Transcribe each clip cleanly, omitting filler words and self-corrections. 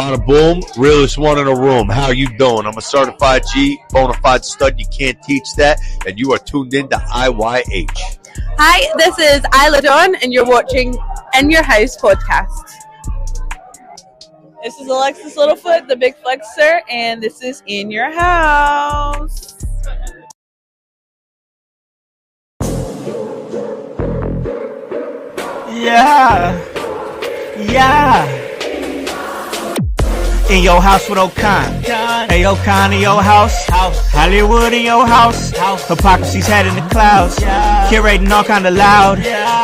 Bada boom, realest one in the room. How you doing? I'm a certified G, bona fide stud. You can't teach that. And you are tuned in to IYH. Hi, this is Isla Dawn, and you're watching In Your House podcast. This is Alexis Littlefoot, the Big Flexer, and this is In Your House. Yeah. In your house with O'Con. Hey, O'Con in your house. Hollywood in your house. Hypocrisy's head in the clouds. Curating all kind of loud.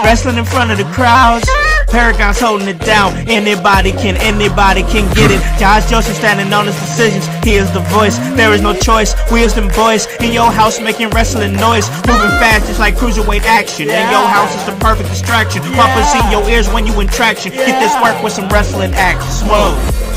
Wrestling in front of the crowds. Paragon's holding it down. Anybody can get it. Josh Joseph standing on his decisions. He is the voice. There is no choice. We is them boys in your house making wrestling noise. Moving fast just like cruiserweight action. In your house is the perfect distraction. Poppers in your ears when you in traction. Get this work with some wrestling action. Smooth.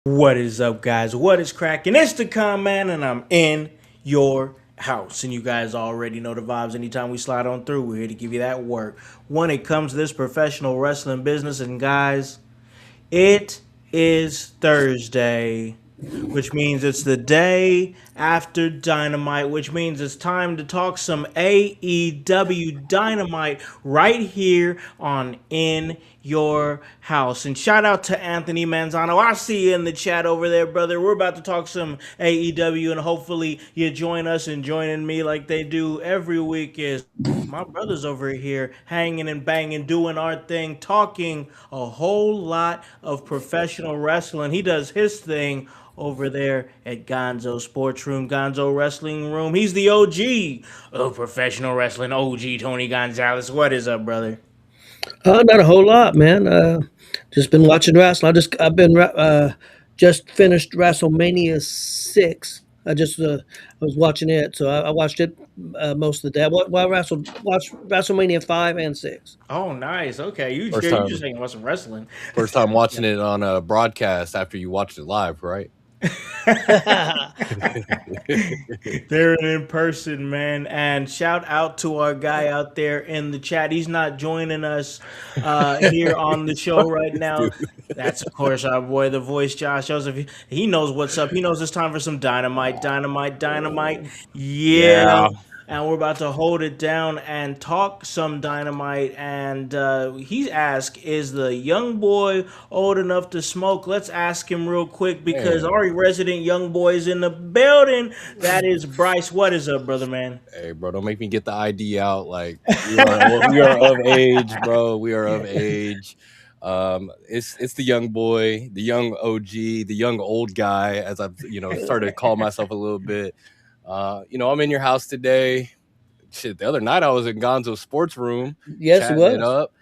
What is up, guys? What is cracking? It's the Con Man, and I'm in your house. And you guys already know the vibes. Anytime we slide on through, we're here to give you that work. When it comes to this professional wrestling business, and guys, it is Thursday, which means it's the day after Dynamite, which means it's time to talk some AEW Dynamite right here on In Your House. And shout out to Anthony Manzano. I see you in the chat over there, brother. We're about to talk some AEW, and hopefully you join us and joining me like they do every week. Is my brother's over here hanging and banging, doing our thing, talking a whole lot of professional wrestling. He does his thing over there at Gonzo Sports Room, Gonzo Wrestling Room. He's the OG of professional wrestling, OG Tony Gonzalez. What is up, brother? Not a whole lot, man. Just been watching wrestling. I've been just finished WrestleMania 6. I was watching it, so I watched it most of the day. Watched WrestleMania 5 and 6. Oh, nice. Okay, you just saying watch some wrestling. First time watching it on a broadcast after you watched it live, right? They're in person, man. And shout out to our guy out there in the chat. He's not joining us here on the show right now. That's, of course, our boy, the voice, Josh Joseph. He knows what's up. He knows it's time for some dynamite. Yeah. And we're about to hold it down and talk some Dynamite. And he asked, is the young boy old enough to smoke? Let's ask him real quick because our resident young boy is in the building. That is Bryce. What is up, brother, man? Hey, bro, don't make me get the ID out. Like, we are of age, bro. We are of age. It's the young boy, the young OG, the young old guy, as I've started to call myself a little bit. I'm in your house today. Shit, the other night I was in Gonzo Sports Room. Yes, it was. It up.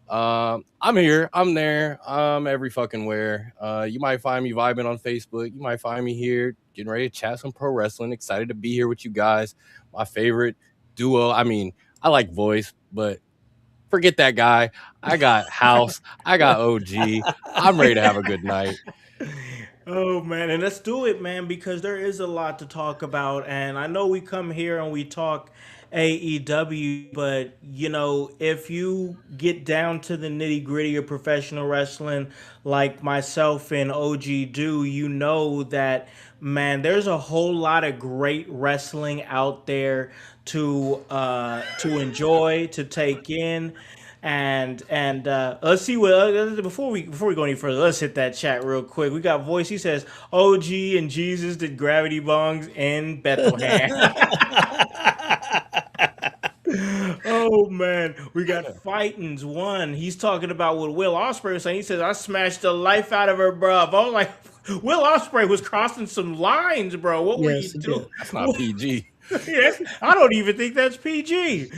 I'm here. I'm there. I'm every fucking where. You might find me vibing on Facebook. You might find me here getting ready to chat some pro wrestling. Excited to be here with you guys. My favorite duo. I mean, I like voice, but forget that guy. I got Howse. I got OG. I'm ready to have a good night. Oh, man, and let's do it, man, because there is a lot to talk about, and I know we come here and we talk AEW, but, if you get down to the nitty-gritty of professional wrestling like myself and OG do, you know that, man, there's a whole lot of great wrestling out there to enjoy, to take in. And let's see what before we go any further, let's hit that chat real quick. We got voice. He says OG and Jesus did gravity bongs in Bethlehem. Oh man, we got Fightins one. He's talking about what Will Ospreay was saying. He says I smashed the life out of her, bro. I was like, Will Ospreay was crossing some lines, bro. What were you doing? That's not PG. Yeah, I don't even think that's PG.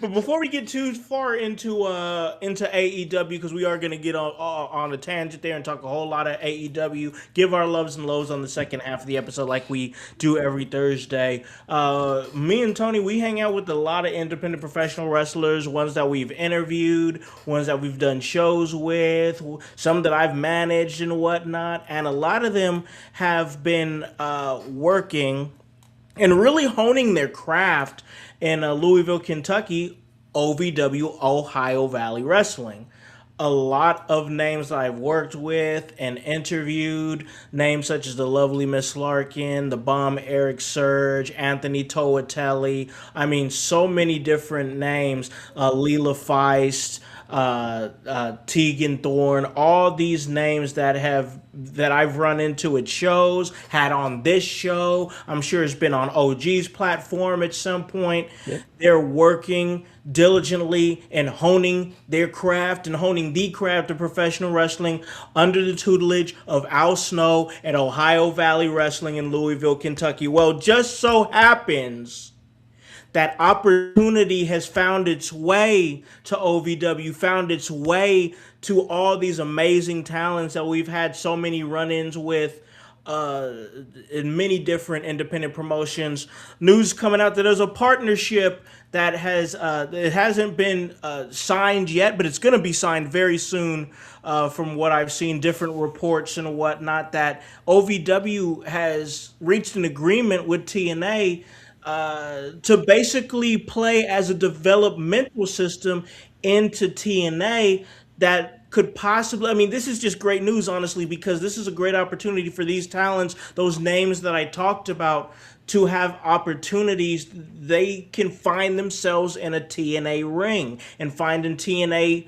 But before we get too far into AEW, because we are going to get on a tangent there and talk a whole lot of AEW, give our loves and lows on the second half of the episode like we do every Thursday. Me and Tony, we hang out with a lot of independent professional wrestlers, ones that we've interviewed, ones that we've done shows with, some that I've managed and whatnot, and a lot of them have been working and really honing their craft in Louisville, Kentucky, OVW, Ohio Valley Wrestling. A lot of names that I've worked with and interviewed, names such as the lovely Miss Larkin, the bomb Eric Surge, Anthony Toatelli. I mean, so many different names. Leela Feist, Tegan Thorne, all these names that I've run into at shows, had on this show. I'm sure it's been on OG's platform at some point. Yep. They're working diligently and honing their craft and honing the craft of professional wrestling under the tutelage of Al Snow at Ohio Valley Wrestling in Louisville, Kentucky. Well, just so happens that opportunity has found its way to OVW, found its way to all these amazing talents that we've had so many run-ins with in many different independent promotions. News coming out that there's a partnership that it hasn't been signed yet, but it's going to be signed very soon. From what I've seen, different reports and whatnot, that OVW has reached an agreement with TNA to basically play as a developmental system into TNA that could possibly, I mean, this is just great news, honestly, because this is a great opportunity for these talents, those names that I talked about, to have opportunities. They can find themselves in a TNA ring and find in TNA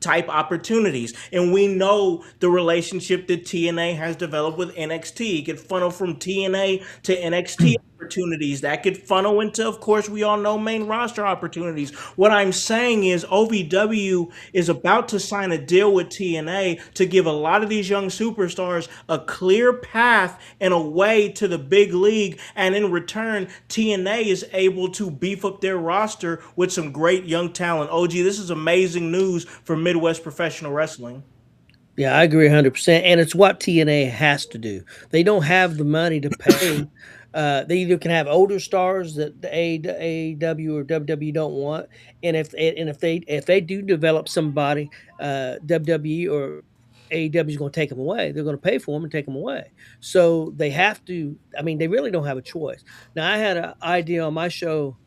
type opportunities. And we know the relationship that TNA has developed with NXT. It could funnel from TNA to NXT opportunities. That could funnel into, of course, we all know, main roster opportunities. What I'm saying is OVW is about to sign a deal with TNA to give a lot of these young superstars a clear path and a way to the big league. And in return, TNA is able to beef up their roster with some great young talent. OG, this is amazing news for Midwest professional wrestling. Yeah, I agree 100%. And it's what TNA has to do. They don't have the money to pay. They either can have older stars that the AEW or WWE don't want, and if they do develop somebody, WWE or AEW is going to take them away. They're going to pay for them and take them away. So they have to. I mean, they really don't have a choice. Now, I had an idea on my show,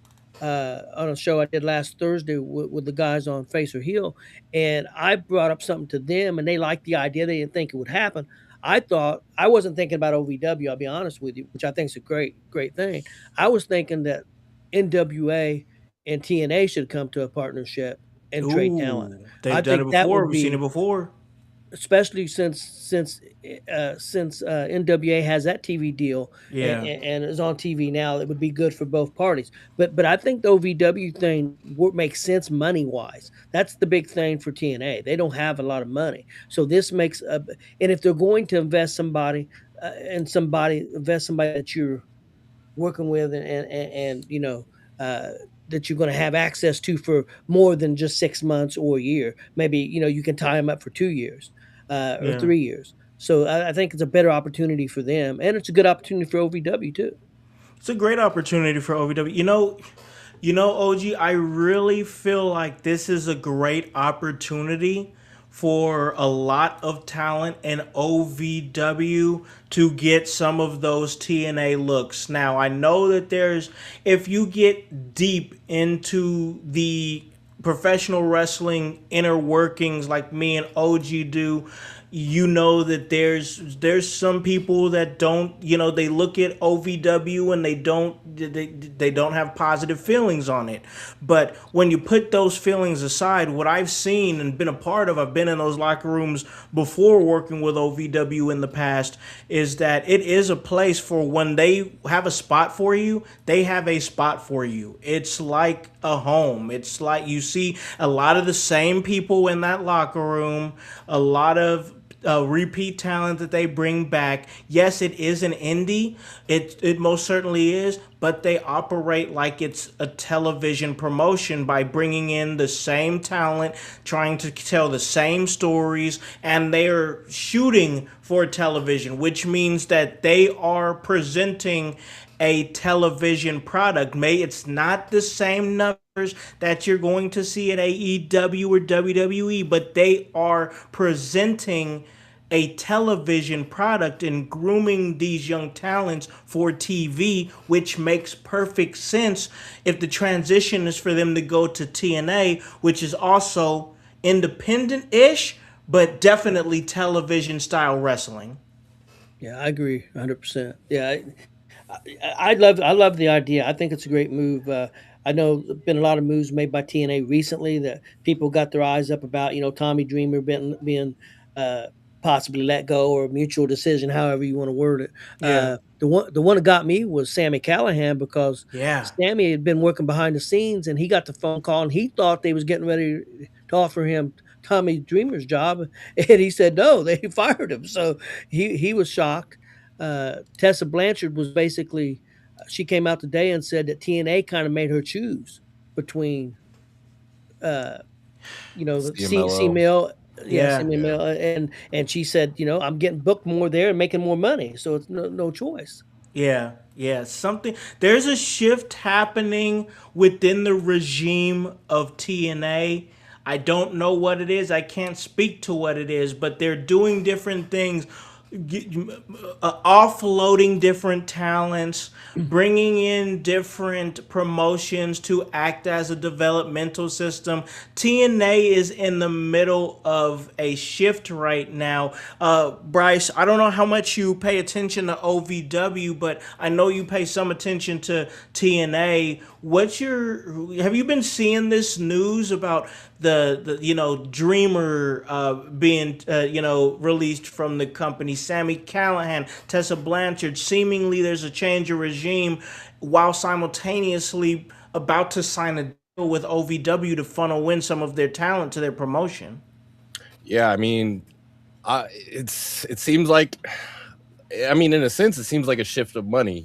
on a show I did last Thursday with the guys on Face or Heel, and I brought up something to them, and they liked the idea. They didn't think it would happen. I wasn't thinking about OVW, I'll be honest with you, which I think is a great thing. I was thinking that NWA and TNA should come to a partnership and trade talent. They've done it before. We've seen it before. Especially since NWA has that TV deal, and is on TV now, it would be good for both parties. But I think the OVW thing makes sense money wise. That's the big thing for TNA. They don't have a lot of money, so this makes and if they're going to invest somebody that you're working with and you know. That you're going to have access to for more than just 6 months or a year. Maybe, you can tie them up for 2 years or 3 years. So I think it's a better opportunity for them. And it's a good opportunity for OVW too. It's a great opportunity for OVW. OG, I really feel like this is a great opportunity for a lot of talent in OVW to get some of those TNA looks. Now, I know that if you get deep into the professional wrestling inner workings like me and OG do, you know that there's some people that don't, they look at OVW and they don't have positive feelings on it. But when you put those feelings aside, what I've seen and been a part of, I've been in those locker rooms before working with OVW in the past, is that it is a place for when they have a spot for you, they have a spot for you. It's like a home. It's like you see a lot of the same people in that locker room, a lot of repeat talent that they bring back. Yes, it is an indie. It most certainly is, but they operate like it's a television promotion by bringing in the same talent, trying to tell the same stories, and they are shooting for television, which means that they are presenting a television product. It's not the same numbers that you're going to see at AEW or WWE, but they are presenting a television product and grooming these young talents for TV, which makes perfect sense if the transition is for them to go to TNA, which is also independent-ish, but definitely television-style wrestling. Yeah, I agree 100%. Yeah, I love the idea. I think it's a great move. I know there's been a lot of moves made by TNA recently that people got their eyes up about. Tommy Dreamer being uh, possibly let go or mutual decision, however you want to word it. Yeah. The one that got me was Sammy Callahan because Yeah. Sammy had been working behind the scenes and he got the phone call and he thought they was getting ready to offer him Tommy Dreamer's job, and he said no, they fired him. So he was shocked. Tessa Blanchard was basically, she came out today and said that TNA kind of made her choose between, uh, C CMLL. Mill, yeah, Yeah. CMLL, Mill, and she said, I'm getting booked more there and making more money, so it's no choice. Yeah, yeah, there's a shift happening within the regime of TNA. I don't know what it is. I can't speak to what it is, but they're doing different things, offloading different talents, bringing in different promotions to act as a developmental system. TNA is in the middle of a shift right now. Bryce, I don't know how much you pay attention to OVW, but I know you pay some attention to TNA. Have you been seeing this news about the Dreamer being released from the company, Sammy Callahan, Tessa Blanchard? Seemingly there's a change of regime while simultaneously about to sign a deal with OVW to funnel in some of their talent to their promotion. Yeah, I mean, it seems like, I mean, in a sense, it seems like a shift of money.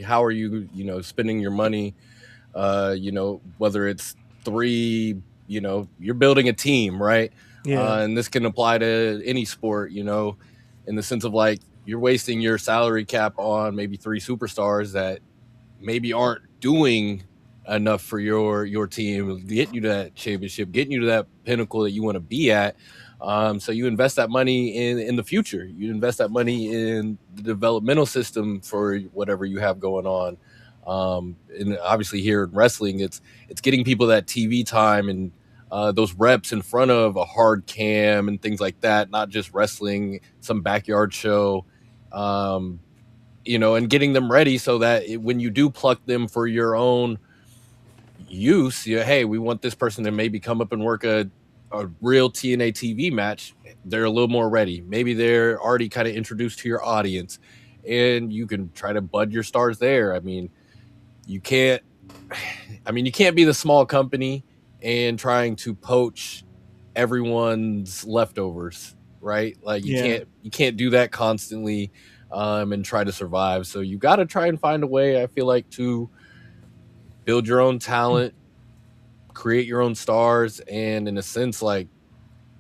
How are you, spending your money? Whether it's three, you're building a team, right? Yeah. And this can apply to any sport, in the sense of like you're wasting your salary cap on maybe three superstars that maybe aren't doing enough for your team, getting you to that championship, getting you to that pinnacle that you want to be at. So you invest that money in the future. You invest that money in the developmental system for whatever you have going on. And obviously here in wrestling, it's getting people that TV time and those reps in front of a hard cam and things like that, not just wrestling, some backyard show, and getting them ready so that when you do pluck them for your own use, hey, we want this person to maybe come up and work a real TNA TV match, they're a little more ready. Maybe they're already kind of introduced to your audience and you can try to bud your stars there. I mean, you can't be the small company and trying to poach everyone's leftovers, right? Like you can't do that constantly and try to survive. So you got to try and find a way, I feel like, to build your own talent, create your own stars, and in a sense, like,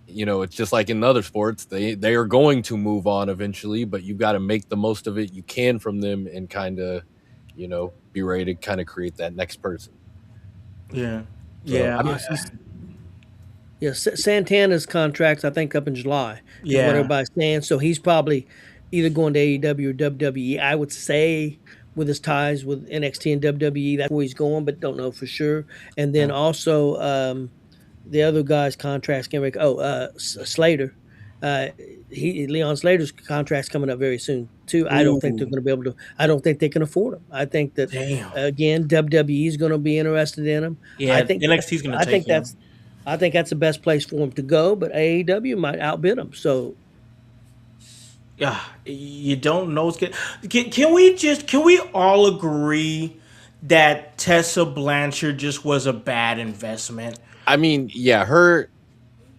it's just like in other sports, they are going to move on eventually, but you got to make the most of it you can from them and kind of, be ready to kind of create that next person. Yeah. So, Yeah. Santana's contract's I think up in July. Is Yeah. what everybody's saying. So he's probably either going to AEW or WWE. I would say with his ties with NXT and WWE, that's where he's going, but don't know for sure. And then also the other guy's contract's getting ready. Slater. Leon Slater's contract's coming up very soon too. I don't think they're going to be able to. I don't think they can afford him. I think that again, WWE is going to be interested in him. Yeah, I think NXT's going to take him. I think that's the best place for him to go, but AEW might outbid him. So, yeah, you don't know. Can we all agree that Tessa Blanchard just was a bad investment? I mean, yeah,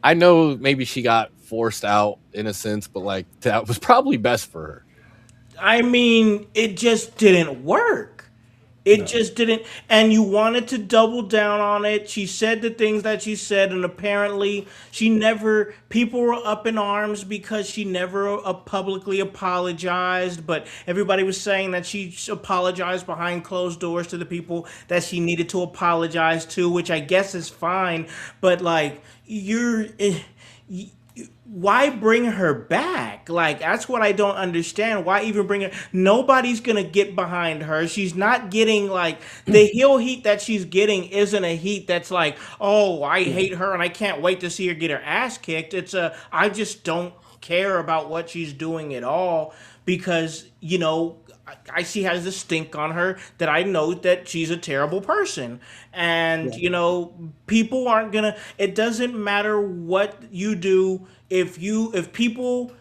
I know maybe she got forced out in a sense, but like that was probably best for her. I mean, it just didn't work. It just didn't. And you wanted to double down on it. She said the things that she said, and apparently she never, people were up in arms because she never publicly apologized. But everybody was saying that she apologized behind closed doors to the people that she needed to apologize to, which I guess is fine. But like, why bring her back? Like, that's what I don't understand. Why even bring her? Nobody's gonna get behind her. She's not getting like the heel heat that she's getting isn't a heat that's like, oh, I hate her and I can't wait to see her get her ass kicked. It's a I just don't care about what she's doing at all because she has this stink on her that I know that she's a terrible person. And, people aren't gonna, it doesn't matter what you do. If people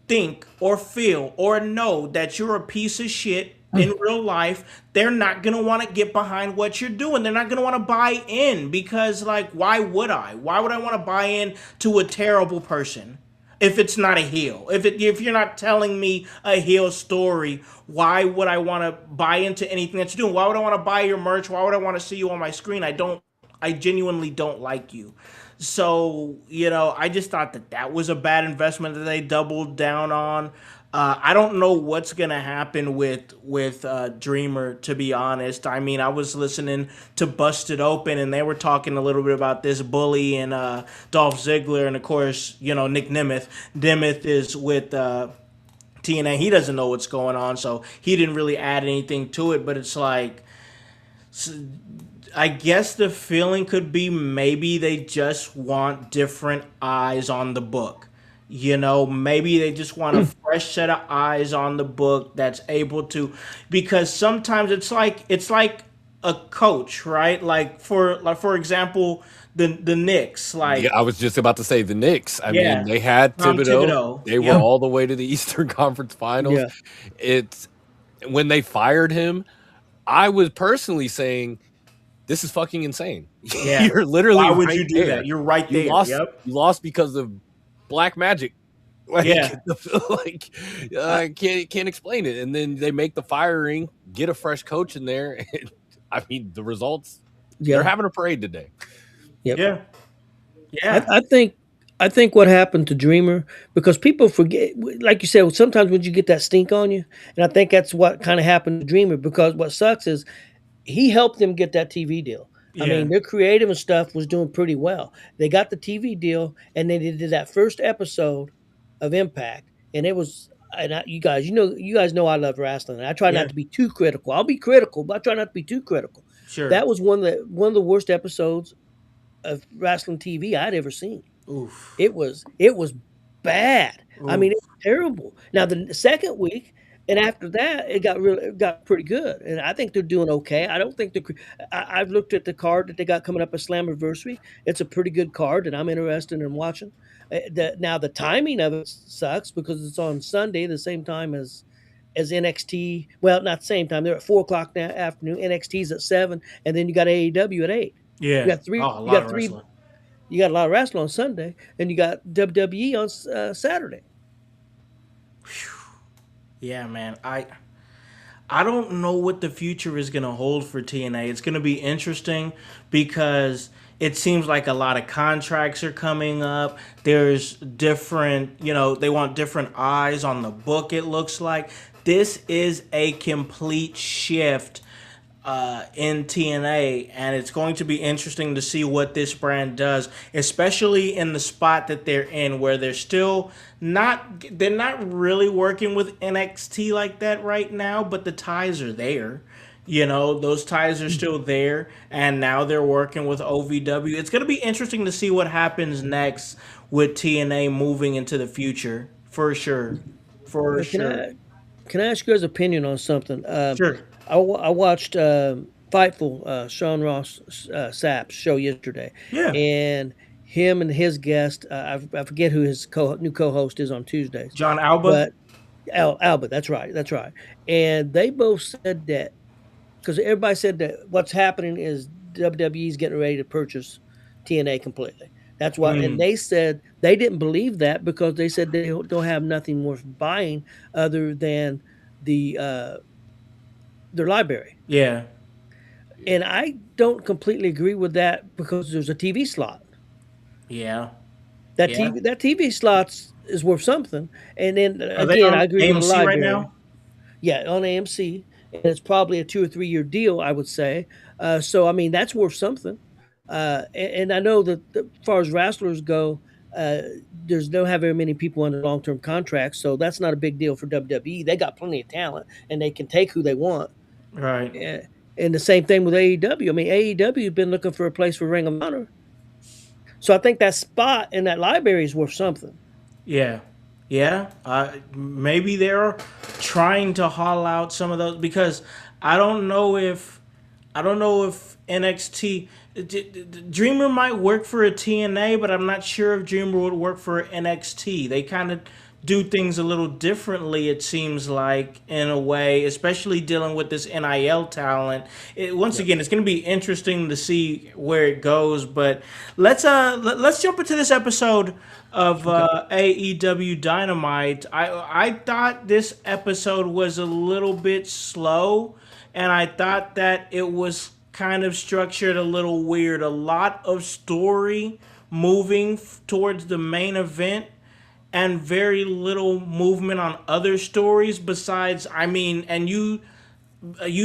think or feel or know that you're a piece of shit in real life, they're not gonna want to get behind what you're doing. They're not gonna want to buy in because, like, why would I? Why would I want to buy in to a terrible person? If it's not a heel, if you're not telling me a heel story, why would I want to buy into anything that you're doing? Why would I want to buy your merch? Why would I want to see you on my screen? I genuinely don't like you. So, I just thought that was a bad investment that they doubled down on. I don't know what's gonna happen with Dreamer, to be honest. I mean, I was listening to Busted Open, and they were talking a little bit about this Bully and Dolph Ziggler, and of course, Nick Nemeth. Nemeth is with TNA. He doesn't know what's going on, so he didn't really add anything to it. But it's like, I guess the feeling could be maybe they just want different eyes on the book. Maybe they just want a fresh set of eyes on the book that's able to, because sometimes it's like a coach, right? Like for example, the Knicks. Like, yeah, I was just about to say the Knicks. I mean, they had Thibodeau. They were all the way to the Eastern Conference Finals. Yeah. It's when they fired him, I was personally saying, this is fucking insane. Yeah. You're literally why would you do that? You're right there. You lost because of black magic. Like, can't explain it. And then they make the firing, get a fresh coach in there. And, I mean, the results. They're having a parade today. Yep. Yeah. I think what happened to Dreamer, because people forget, like you said, sometimes when you get that stink on you, and I think that's what kind of happened to Dreamer, because what sucks is he helped them get that TV deal. I mean, their creative and stuff was doing pretty well. They got the TV deal, and then they did that first episode of Impact, and it was. And you guys know I love wrestling. And I try not to be too critical. I'll be critical, but I try not to be too critical. Sure. That was one of the worst episodes of wrestling TV I'd ever seen. Oof. It was bad. Oof. I mean, it was terrible. Now the second week. And after that, it got pretty good, and I think they're doing okay. I don't think I've looked at the card that they got coming up at Slammiversary. It's a pretty good card, and I'm interested in watching. Now the timing of it sucks because it's on Sunday, the same time as NXT. Well, not the same time. They're at 4:00 in the afternoon. NXT's at 7, and then you got AEW at 8. Yeah, you got three. You got three. You got a lot of wrestling on Sunday, and you got WWE on Saturday. Whew. Yeah, man. I don't know what the future is going to hold for TNA. It's going to be interesting because it seems like a lot of contracts are coming up. There's different, they want different eyes on the book, it looks like. This is a complete shift in TNA, and it's going to be interesting to see what this brand does, especially in the spot that they're in, where they're not really working with NXT like that right now, but the ties are there. Those ties are still there, and now they're working with OVW. It's going to be interesting to see what happens next with TNA moving into the future, for sure. Can I ask you guys' opinion on something? Sure. I watched Fightful, Sean Ross Sapp's show yesterday. Yeah. And him and his guest, I forget who his new co-host is on Tuesdays. John Alba? Alba, that's right. And they both said that, because everybody said that what's happening is WWE's getting ready to purchase TNA completely. That's why, and they said they didn't believe that because they said they don't have nothing worth buying other than the their library. Yeah. And I don't completely agree with that because there's a TV slot. Yeah. That Yeah. TV slots is worth something. And then Are they again, I on agree with the AMC right library. now? Yeah, on AMC, and it's probably a 2 or 3 year deal, I would say. So I mean, that's worth something. And I know that as far as wrestlers go, uh, there's don't have very many people under long term contracts, so that's not a big deal for WWE. They got plenty of talent, and they can take who they want. Right. And the same thing with AEW. I mean, AEW has been looking for a place for Ring of Honor, so I think that spot in that library is worth something. Yeah. Yeah. Maybe they're trying to haul out some of those because I don't know if NXT Dreamer might work for a TNA, but I'm not sure if Dreamer would work for NXT. They kind of do things a little differently, it seems like, in a way, especially dealing with this NIL talent. Once again, it's going to be interesting to see where it goes. But let's jump into this episode of AEW Dynamite. I thought this episode was a little bit slow, and I thought that it was kind of structured a little weird. A lot of story moving towards the main event and very little movement on other stories besides, I mean, and you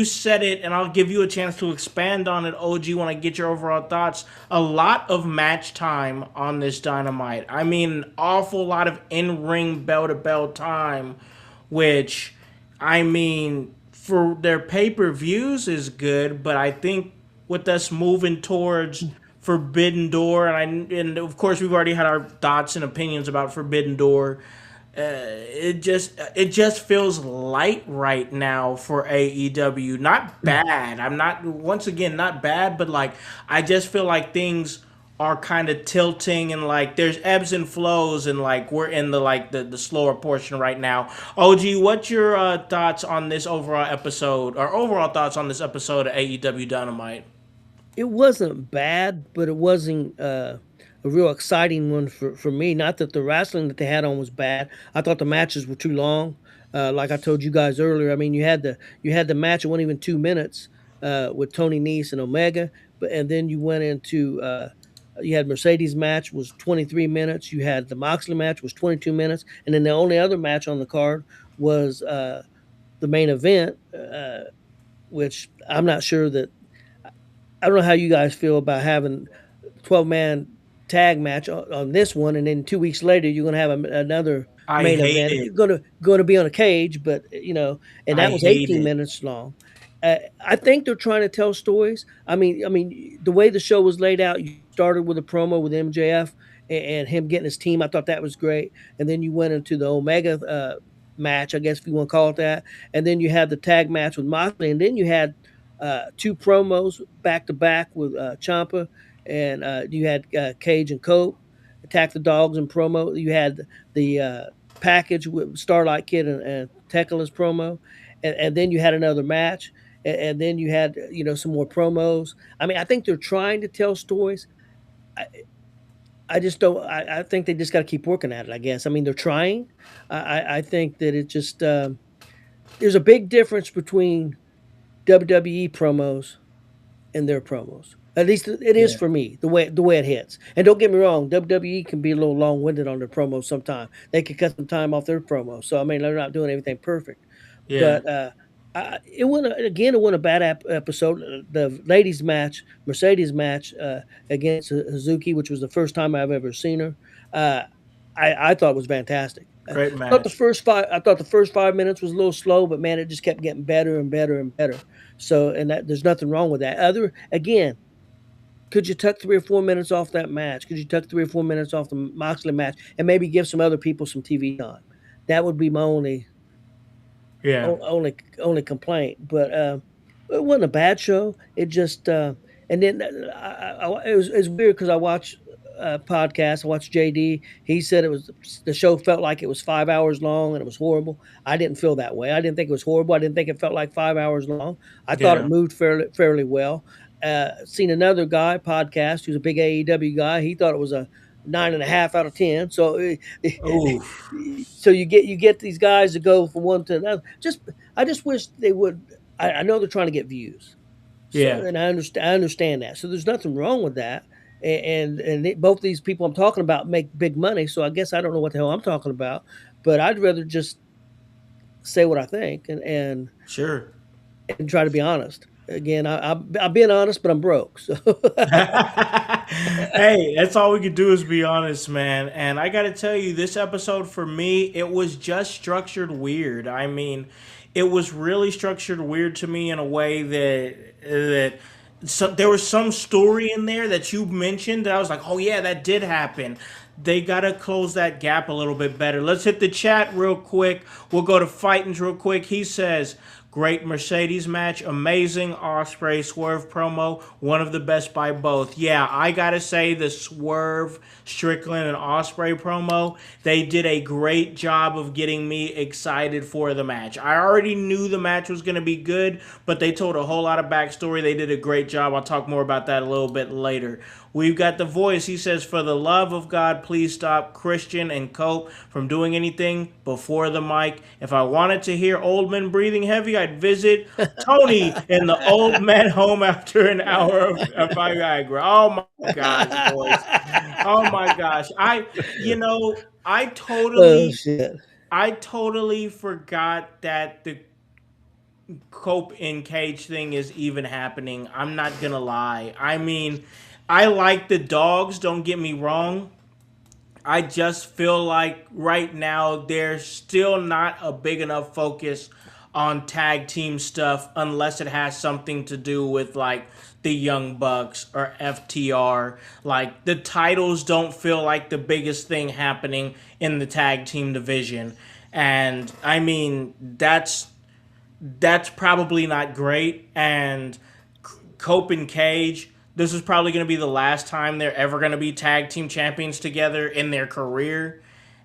said it, and I'll give you a chance to expand on it, OG, when I get your overall thoughts. A lot of match time on this Dynamite. I mean, an awful lot of in-ring bell-to-bell time, which, I mean, for their pay-per-views is good, but I think with us moving towards Forbidden Door, and of course we've already had our thoughts and opinions about Forbidden Door. It just feels light right now for AEW. Not bad. I'm not once again not bad, but like I just feel like things are kind of tilting and like there's ebbs and flows and like we're in the slower portion right now. OG, what's your thoughts on this overall episode or overall thoughts on this episode of AEW Dynamite? It wasn't bad, but it wasn't a real exciting one for me. Not that the wrestling that they had on was bad. I thought the matches were too long. Like I told you guys earlier, I mean, you had the match. It wasn't even 2 minutes with Tony Nese and Omega, and then you went into you had Mercedes match was 23 minutes. You had the Moxley match was 22 minutes, and then the only other match on the card was the main event, which I'm not sure that. I don't know how you guys feel about having 12-man tag match on this one, and then 2 weeks later you're going to have another I main hate event. it. You're going to be on a cage, but and that I was hate 18 it. minutes long. I think they're trying to tell stories. I mean, the way the show was laid out, you started with a promo with MJF and him getting his team. I thought that was great, and then you went into the Omega match, I guess if you want to call it that, and then you had the tag match with Moxley, and then you had two promos back to back with Ciampa, and you had Cage and Cope attack the dogs in promo. You had the package with Starlight Kid and Tekala's promo, and then you had another match, and then you had some more promos. I mean, I think they're trying to tell stories. I just don't. I think they just got to keep working at it. I guess. I mean, they're trying. I think that it just there's a big difference between WWE promos and their promos. At least it is for me, the way it hits. And don't get me wrong, WWE can be a little long winded on their promos sometimes. They can cut some time off their promos. So I mean, they're not doing everything perfect. Yeah. But it wasn't a bad episode. The ladies match, Mercedes match against Hazuki, which was the first time I've ever seen her. I thought was fantastic. Great I thought match. I thought the first 5 minutes was a little slow, but man, it just kept getting better and better and better. So, and there's nothing wrong with that. Again, could you tuck 3 or 4 minutes off that match? Could you tuck 3 or 4 minutes off the Moxley match and maybe give some other people some TV time? That would be my only complaint. But it wasn't a bad show. It just and then it was weird because I watched podcast. I watched JD. He said the show felt like it was 5 hours long and it was horrible. I didn't feel that way. I didn't think it was horrible. I didn't think it felt like 5 hours long. I thought it moved fairly well. seen another guy podcast who's a big AEW guy. He thought it was a 9.5 out of 10. So, Oof. so you get these guys to go from one to another. I just wish they would. I know they're trying to get views. So, Yeah. and I understand that. So there's nothing wrong with that. Both these people I'm talking about make big money. So I guess I don't know what the hell I'm talking about, but I'd rather just say what I think and Sure. try to be honest. Again, I'm being honest, but I'm broke. So Hey, that's all we could do is be honest, man. And I got to tell you, this episode for me, it was just structured weird. I mean, it was really structured weird to me in a way that there was some story in there that you mentioned that I was like, oh yeah, that did happen. They got to close that gap a little bit better. Let's hit the chat real quick. We'll go to Fightins real quick. He says, great Mercedes match, amazing Ospreay Swerve promo, one of the best by both. Yeah, I gotta say the Swerve, Strickland, and Ospreay promo, they did a great job of getting me excited for the match. I already knew the match was gonna be good, but they told a whole lot of backstory. They did a great job. I'll talk more about that a little bit later. We've got the voice. He says, for the love of God, please stop Christian and Cope from doing anything before the mic. If I wanted to hear old men breathing heavy, I'd visit Tony in the old man home after an hour of Viagra. Oh my gosh, boys. Oh my gosh. I oh shit. totally forgot that the Cope in Cage thing is even happening. I'm not gonna lie. I mean, I like the dogs, don't get me wrong. I just feel like right now there's still not a big enough focus on tag team stuff unless it has something to do with like the Young Bucks or FTR. Like the titles don't feel like the biggest thing happening in the tag team division. And I mean, that's probably not great. And Cope and Cage, this is probably going to be the last time they're ever going to be tag team champions together in their career.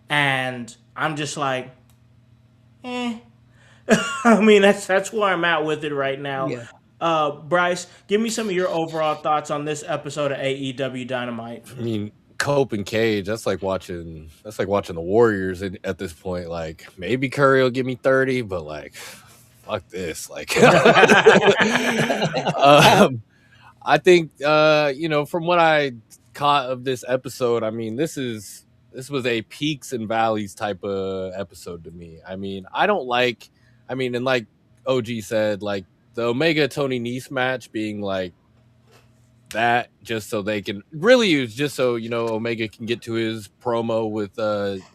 And I'm just like, I mean, that's where I'm at with it right now. Yeah. Bryce, give me some of your overall thoughts on this episode of AEW Dynamite. I mean, Cope and Cage, that's like watching the Warriors at this point. Like maybe Curry will give me 30, but like fuck this. Like I think from what I caught of this episode, I mean, this was a peaks and valleys type of episode to me. I mean, and like OG said, like the Omega Tony Nese match being like that just so they can really use just so Omega can get to his promo with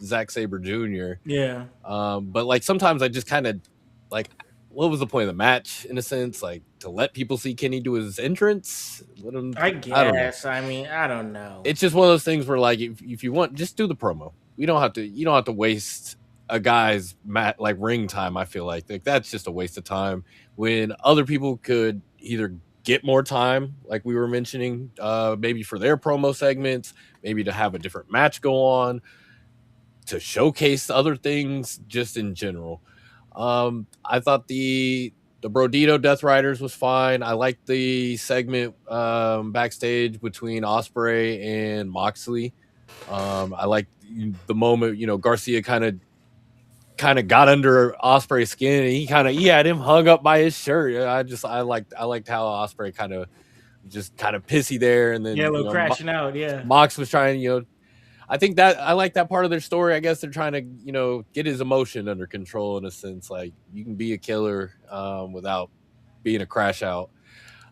Zack Sabre Jr. Yeah. But like sometimes I just kind of like, what was the point of the match in a sense? Like to let people see Kenny do his entrance? I guess. I mean, I don't know. It's just one of those things where like if you want, just do the promo. You don't have to waste a guy's like ring time. I feel like that's just a waste of time when other people could either get more time, like we were mentioning, maybe for their promo segments, maybe to have a different match go on, to showcase other things just in general. I thought the Bandido Death Riders was fine. I liked the segment backstage between Ospreay and Moxley. I liked the moment, Garcia kind of got under Ospreay's skin and he had him hung up by his shirt. I liked how Ospreay kind of pissy there, and then crashing out. Yeah, Mox was trying, I think that I like that part of their story. I guess they're trying to, get his emotion under control in a sense. Like you can be a killer without being a crash out.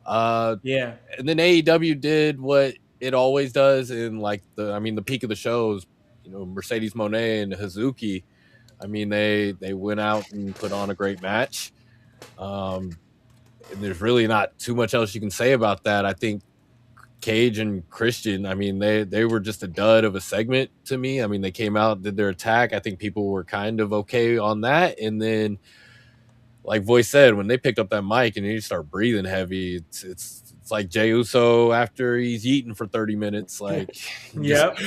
Yeah. And then AEW did what it always does in like the peak of the shows, Mercedes Moné and Hazuki. I mean, they went out and put on a great match. And there's really not too much else you can say about that. I think Cage and Christian, I mean, they were just a dud of a segment to me. I mean, they came out, did their attack. I think people were kind of okay on that. And then, like Voice said, when they picked up that mic and you start breathing heavy, it's like Jey Uso after he's eaten for 30 minutes. Like, yep.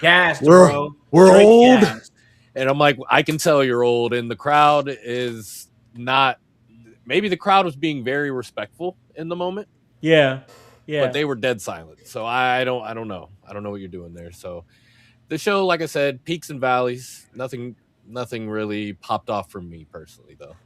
Gas, bro. We're old. Gas. And I'm like, I can tell you're old. And the crowd is not, maybe the crowd was being very respectful in the moment. Yeah. Yeah. But they were dead silent. So I don't know. I don't know what you're doing there. So the show, like I said, peaks and valleys. Nothing really popped off for me personally, though.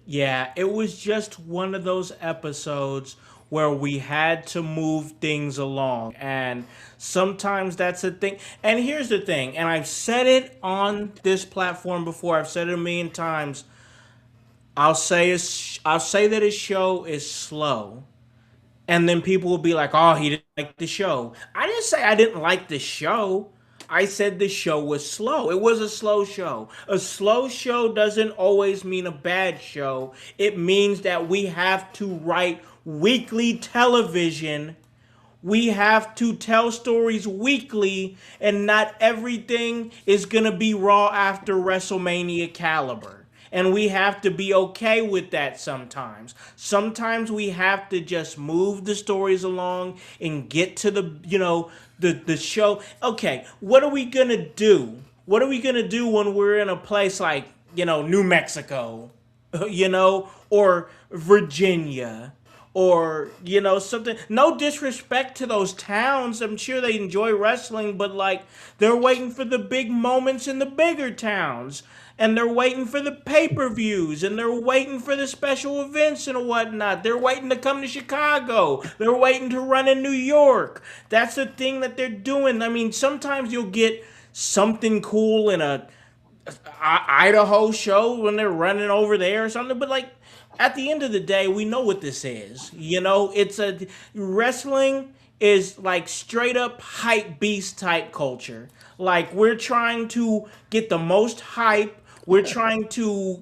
Yeah, it was just one of those episodes where we had to move things along. And sometimes that's a thing. And here's the thing, and I've said it on this platform before, I've said it a million times. I'll say that his show is slow. And then people will be like, "Oh, he didn't like the show." I didn't say I didn't like the show. I said the show was slow. It was a slow show. A slow show doesn't always mean a bad show. It means that we have to write weekly television. We have to tell stories weekly, and not everything is going to be Raw after WrestleMania caliber. And we have to be okay with that sometimes. Sometimes we have to just move the stories along and get to the show. Okay, what are we going to do? What are we going to do when we're in a place like, New Mexico, or Virginia? Or something. No disrespect to those towns, I'm sure they enjoy wrestling, but like they're waiting for the big moments in the bigger towns, and they're waiting for the pay-per-views, and they're waiting for the special events and whatnot. They're waiting to come to Chicago, they're waiting to run in New York. That's the thing that they're doing. I mean, sometimes you'll get something cool in a Idaho show when they're running over there or something, but like at the end of the day, we know what this is. It's a wrestling is like straight up hype beast type culture. Like we're trying to get the most hype. We're trying to,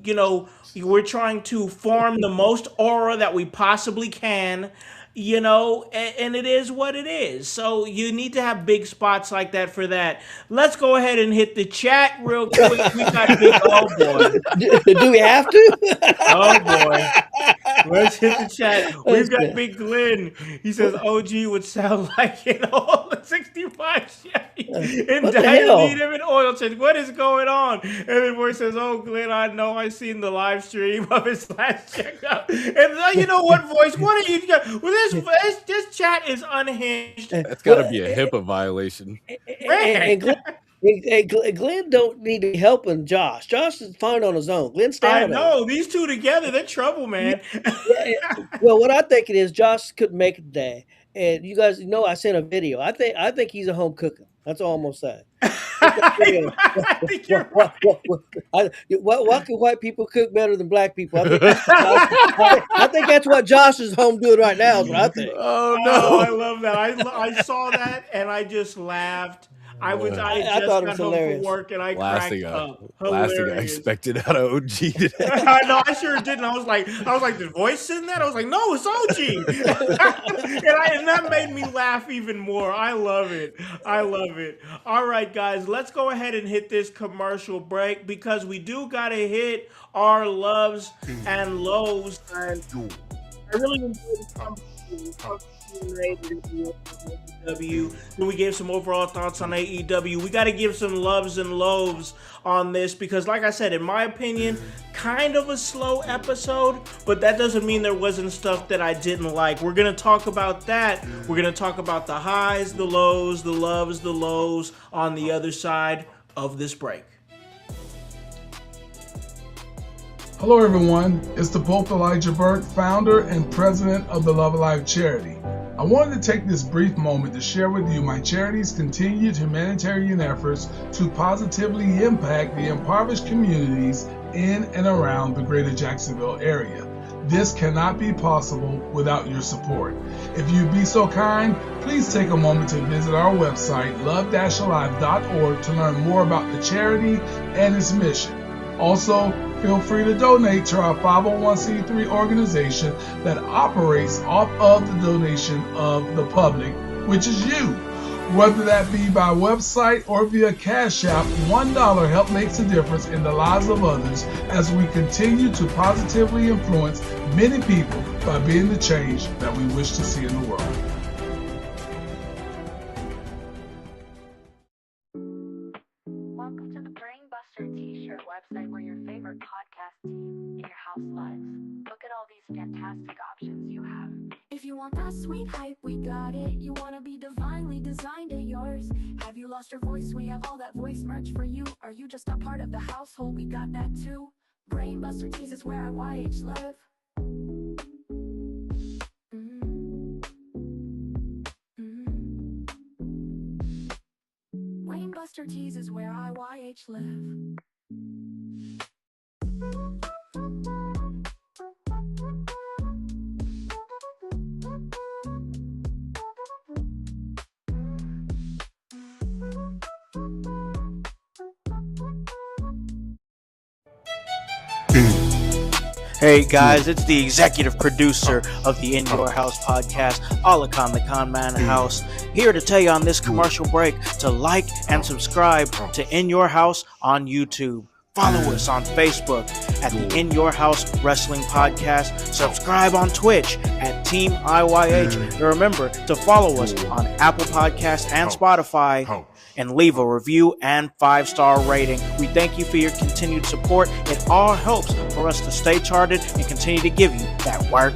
form the most aura that we possibly can. And it is what it is. So you need to have big spots like that for that. Let's go ahead and hit the chat real quick. We got big, oh boy. Do we have to? Oh boy. Let's hit the chat. We've got good. Big Glenn. He says OG would sound like an old 65 Chevy and What the hell? dilute him in oil change. What is going on? And then boy says, "Oh, Glenn, I know. I seen the live stream of his last checkup." And you know what, voice? What are you? Well, this chat is unhinged. That's got to be a HIPAA violation. And Glenn don't need to be helping Josh. Josh is fine on his own. Glenn, stay I out of know these two together, they're trouble, man. Well, what I think it is, Josh couldn't make it today, and you guys know I sent a video. I think he's a home cooker. That's all I'm gonna say. I think you're right. Why can white people cook better than black people? I think that's what Josh is home doing right now. Is what I think. Oh Oh, no! I love that. I saw that and I just laughed. I just thought it got was home hilarious. from work and I Last cracked thing up. I Hilarious. expected out of OG today. I know, I sure didn't. I was like, the voice in that? I was like, no, it's OG. and that made me laugh even more. I love it. All right, guys, let's go ahead and hit this commercial break because we do got to hit our loves and lows. And I really enjoyed this conversation. Then we gave some overall thoughts on AEW. We got to give some loves and lows on this because, like I said, in my opinion, kind of a slow episode, but that doesn't mean there wasn't stuff that I didn't like. We're going to talk about that. We're going to talk about the highs, the lows, the loves, the lows on the other side of this break. Hello everyone, it's the Pope Elijah Burke, founder and president of the Love Alive charity. I wanted to take this brief moment to share with you my charity's continued humanitarian efforts to positively impact the impoverished communities in and around the greater Jacksonville area. This cannot be possible without your support. If you'd be so kind, please take a moment to visit our website, love-alive.org, to learn more about the charity and its mission. Also, feel free to donate to our 501c3 organization that operates off of the donation of the public, which is you. Whether that be by website or via Cash App, $1 help makes a difference in the lives of others as we continue to positively influence many people by being the change that we wish to see in the world. Welcome to the Brainbuster T-shirt website where your favorite podcast team in your house lives. Look at all these fantastic options you have. If you want want that sweet hype? We got it. You wanna be divinely designed to yours? Have you lost your voice? We have all that voice merch for you. Are you just a part of the household? We got that too. Brainbuster Tees is where YH live. Brainbuster Tees is where YH live. Hey guys, it's the executive producer of the In Your House podcast, Alakon the Con Man House, here to tell you on this commercial break to like and subscribe to In Your House on YouTube. Follow us on Facebook at the In Your House Wrestling Podcast. Subscribe on Twitch at Team IYH. And remember to follow us on Apple Podcasts and Spotify. And leave a review and 5-star rating. We thank you for your continued support. It all helps for us to stay charted and continue to give you that work.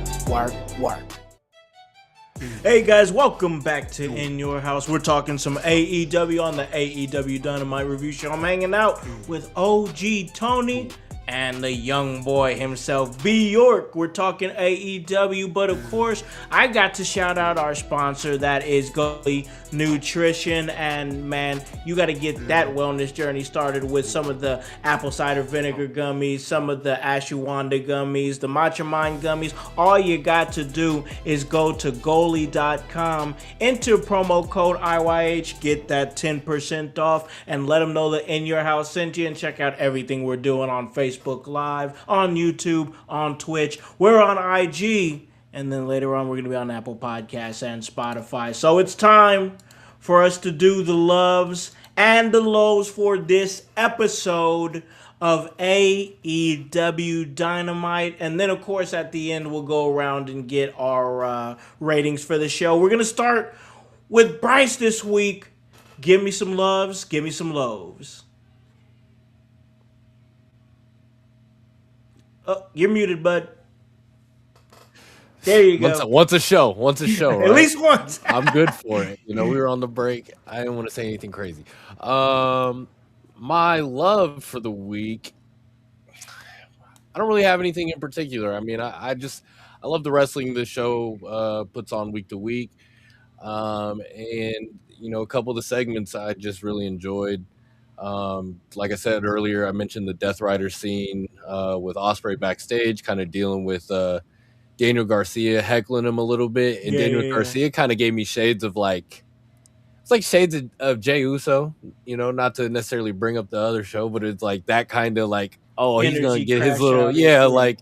Hey guys, welcome back to In Your House. We're talking some AEW on the AEW Dynamite Review Show. I'm hanging out with OG Tony and the young boy himself, B York. We're talking AEW, but of course, I got to shout out our sponsor, that is Gully Nutrition. And man, you got to get that wellness journey started with some of the apple cider vinegar gummies, some of the ashwagandha gummies, the matcha mind gummies. All you got to do is go to Gully.com, enter promo code IYH, get that 10% off, and let them know that In Your House sent you, and check out everything we're doing on Facebook Live, on YouTube, on Twitch. We're on IG, and then later on we're going to be on Apple Podcasts and Spotify. So it's time for us to do the loves and the lows for this episode of AEW Dynamite. And then, of course, at the end, we'll go around and get our ratings for the show. We're going to start with Bryce this week. Give me some loves, give me some lows. Oh, you're muted, bud. There you go. Once a show, right? At least once. I'm good for it. We were on the break. I didn't want to say anything crazy. My love for the week, I don't really have anything in particular. I mean, I love the wrestling the show puts on week to week. And a couple of the segments I just really enjoyed. Like I said earlier, I mentioned the Death Rider scene with Ospreay backstage, kind of dealing with Daniel Garcia heckling him a little bit, and Daniel Garcia kind of gave me shades of it's like shades of Jey Uso, not to necessarily bring up the other show, but it's like that kind of he's gonna get his little the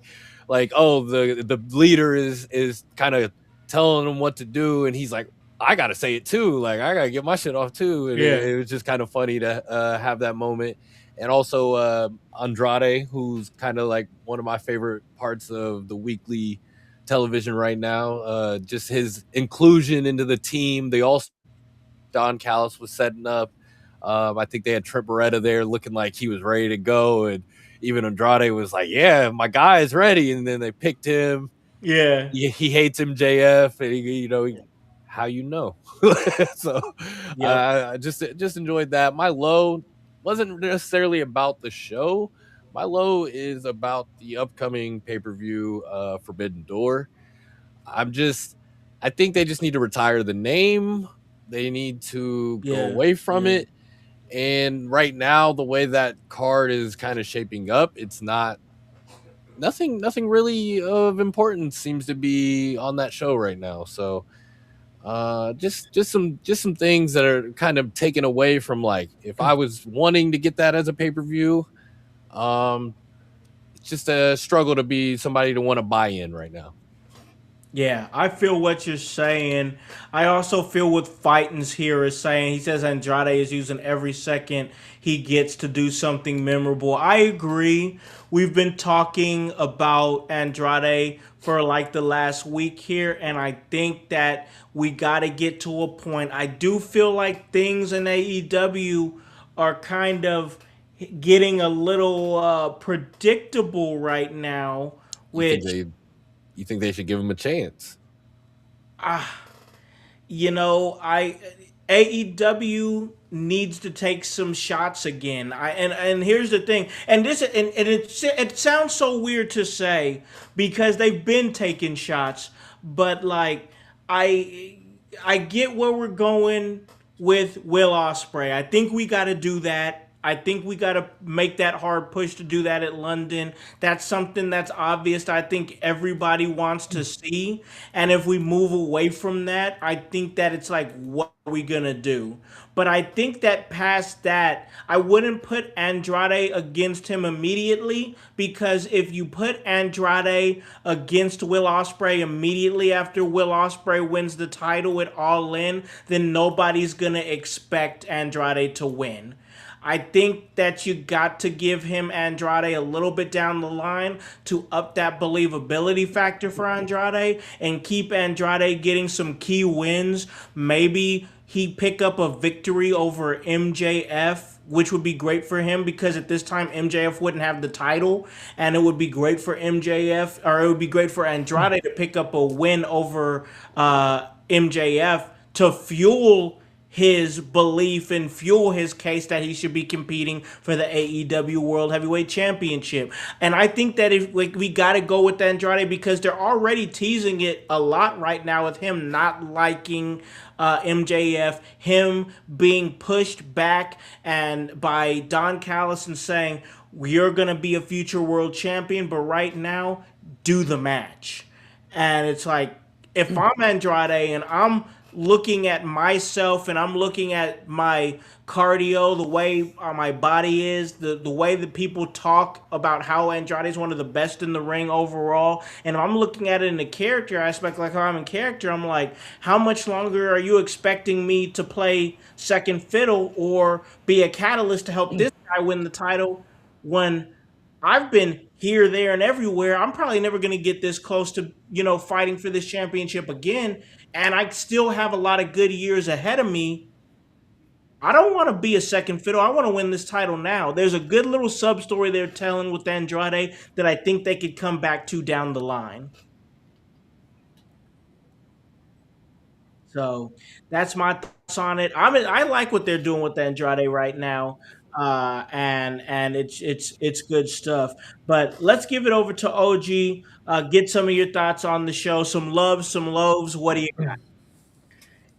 leader is kind of telling him what to do, and he's like, I gotta say it too. I gotta get my shit off too. And it was just kind of funny to have that moment. And also Andrade, who's kind of like one of my favorite parts of the weekly television right now. Just his inclusion into the team. They all Don Callis was setting up. I think they had Trent Beretta there looking like he was ready to go. And even Andrade was like, yeah, my guy is ready. And then they picked him. Yeah. He hates MJF. And how so I just enjoyed that. My low wasn't necessarily about the show. My low is about the upcoming pay-per-view Forbidden Door. I think they just need to retire the name. They need to go away from it. And right now, the way that card is kind of shaping up, it's nothing really of importance seems to be on that show right now. So just some things that are kind of taken away from if I was wanting to get that as a pay-per-view, it's just a struggle to be somebody to want to buy in right now. Yeah, I feel what you're saying. I also feel what Fightins here is saying. He says Andrade is using every second he gets to do something memorable. I agree. We've been talking about Andrade for the last week here, and I think that we got to get to a point. I do feel like things in AEW are kind of getting a little predictable right now. You think they should give him a chance? You know, I AEW needs to take some shots again. And here's the thing, and it sounds so weird to say because they've been taking shots, but like I I get where we're going with Will Ospreay. I think we got to do that. I think we got to make that hard push to do that at London. That's something that's obvious. I think everybody wants to see. And if we move away from that, I think that it's like, what are we going to do? But I think that past that, I wouldn't put Andrade against him immediately because if you put Andrade against Will Ospreay immediately after Will Ospreay wins the title at All In, then nobody's going to expect Andrade to win. I think that you got to give him Andrade a little bit down the line to up that believability factor for Andrade and keep Andrade getting some key wins. Maybe he pick up a victory over MJF, which would be great for him because at this time MJF wouldn't have the title, and it would be great for MJF, or it would be great for Andrade to pick up a win over MJF to fuel his belief and fuel his case that he should be competing for the AEW World Heavyweight Championship. And I think that if we got to go with Andrade because they're already teasing it a lot right now with him not liking MJF, him being pushed back and by Don Callis and saying, you're going to be a future world champion, but right now, do the match. And it's like, if I'm Andrade and I'm looking at myself and I'm looking at my cardio, the way my body is, the way that people talk about how Andrade is one of the best in the ring overall, and I'm looking at it in the character aspect, like how I'm in character, I'm like, how much longer are you expecting me to play second fiddle or be a catalyst to help this guy win the title when I've been here, there, and everywhere. I'm probably never going to get this close to, fighting for this championship again. And I still have a lot of good years ahead of me. I don't want to be a second fiddle. I want to win this title now. There's a good little sub story they're telling with Andrade that I think they could come back to down the line. So that's my thoughts on it. I like what they're doing with Andrade right now, and it's good stuff. But let's give it over to OG. Get some of your thoughts on the show. Some loves, some loaves. What do you got?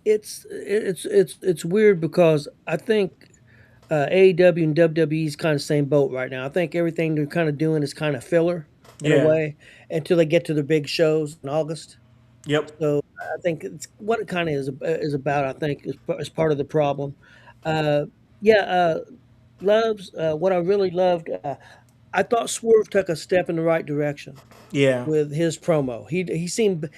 It's weird because I think AEW and WWE is kind of same boat right now. I think everything they're kind of doing is kind of filler in a Yeah. way until they get to their big shows in August. Yep. So I think it's what it kind of is about. I think is part of the problem. Uh, yeah, loves what I really loved. I thought Swerve took a step in the right direction Yeah. with his promo. He seemed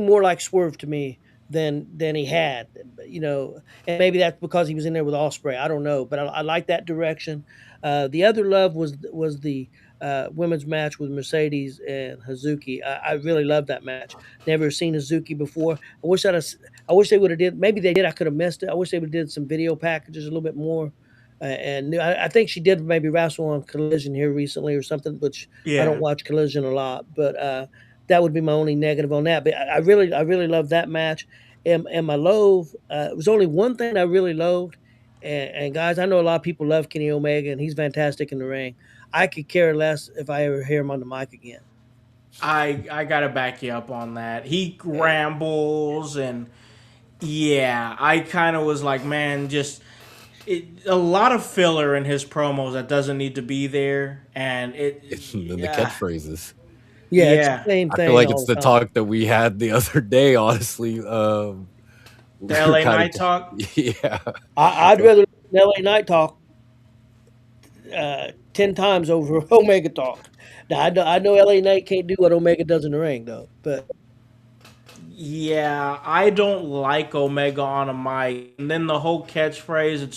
more like Swerve to me than he had, and maybe that's because he was in there with Ospreay. I don't know, but I like that direction. The other love was the women's match with Mercedes and Hazuki. I really loved that match. Never seen Hazuki before. I wish they would have did. Maybe they did. I could have missed it. I wish they would have did some video packages a little bit more. And I think she did maybe wrestle on Collision here recently or something, which I don't Yeah. watch Collision a lot, but that would be my only negative on that. But I really love that match. And my loathe, it was only one thing I really loathed. And guys, I know a lot of people love Kenny Omega, and he's fantastic in the ring. I could care less if I ever hear him on the mic again. I gotta back you up on that. He rambles and yeah, I kind of was like, man, a lot of filler in his promos that doesn't need to be there, and And then the yeah, catchphrases. Yeah, it's yeah, the same I feel thing like all it's the the time. talk that we had the other day, honestly. the LA Night talk. Yeah. I'd rather LA Night talk 10 times over Omega talk. Now I know LA Knight can't do what Omega does in the ring though, but Yeah, I don't like Omega on a mic. And then the whole catchphrase,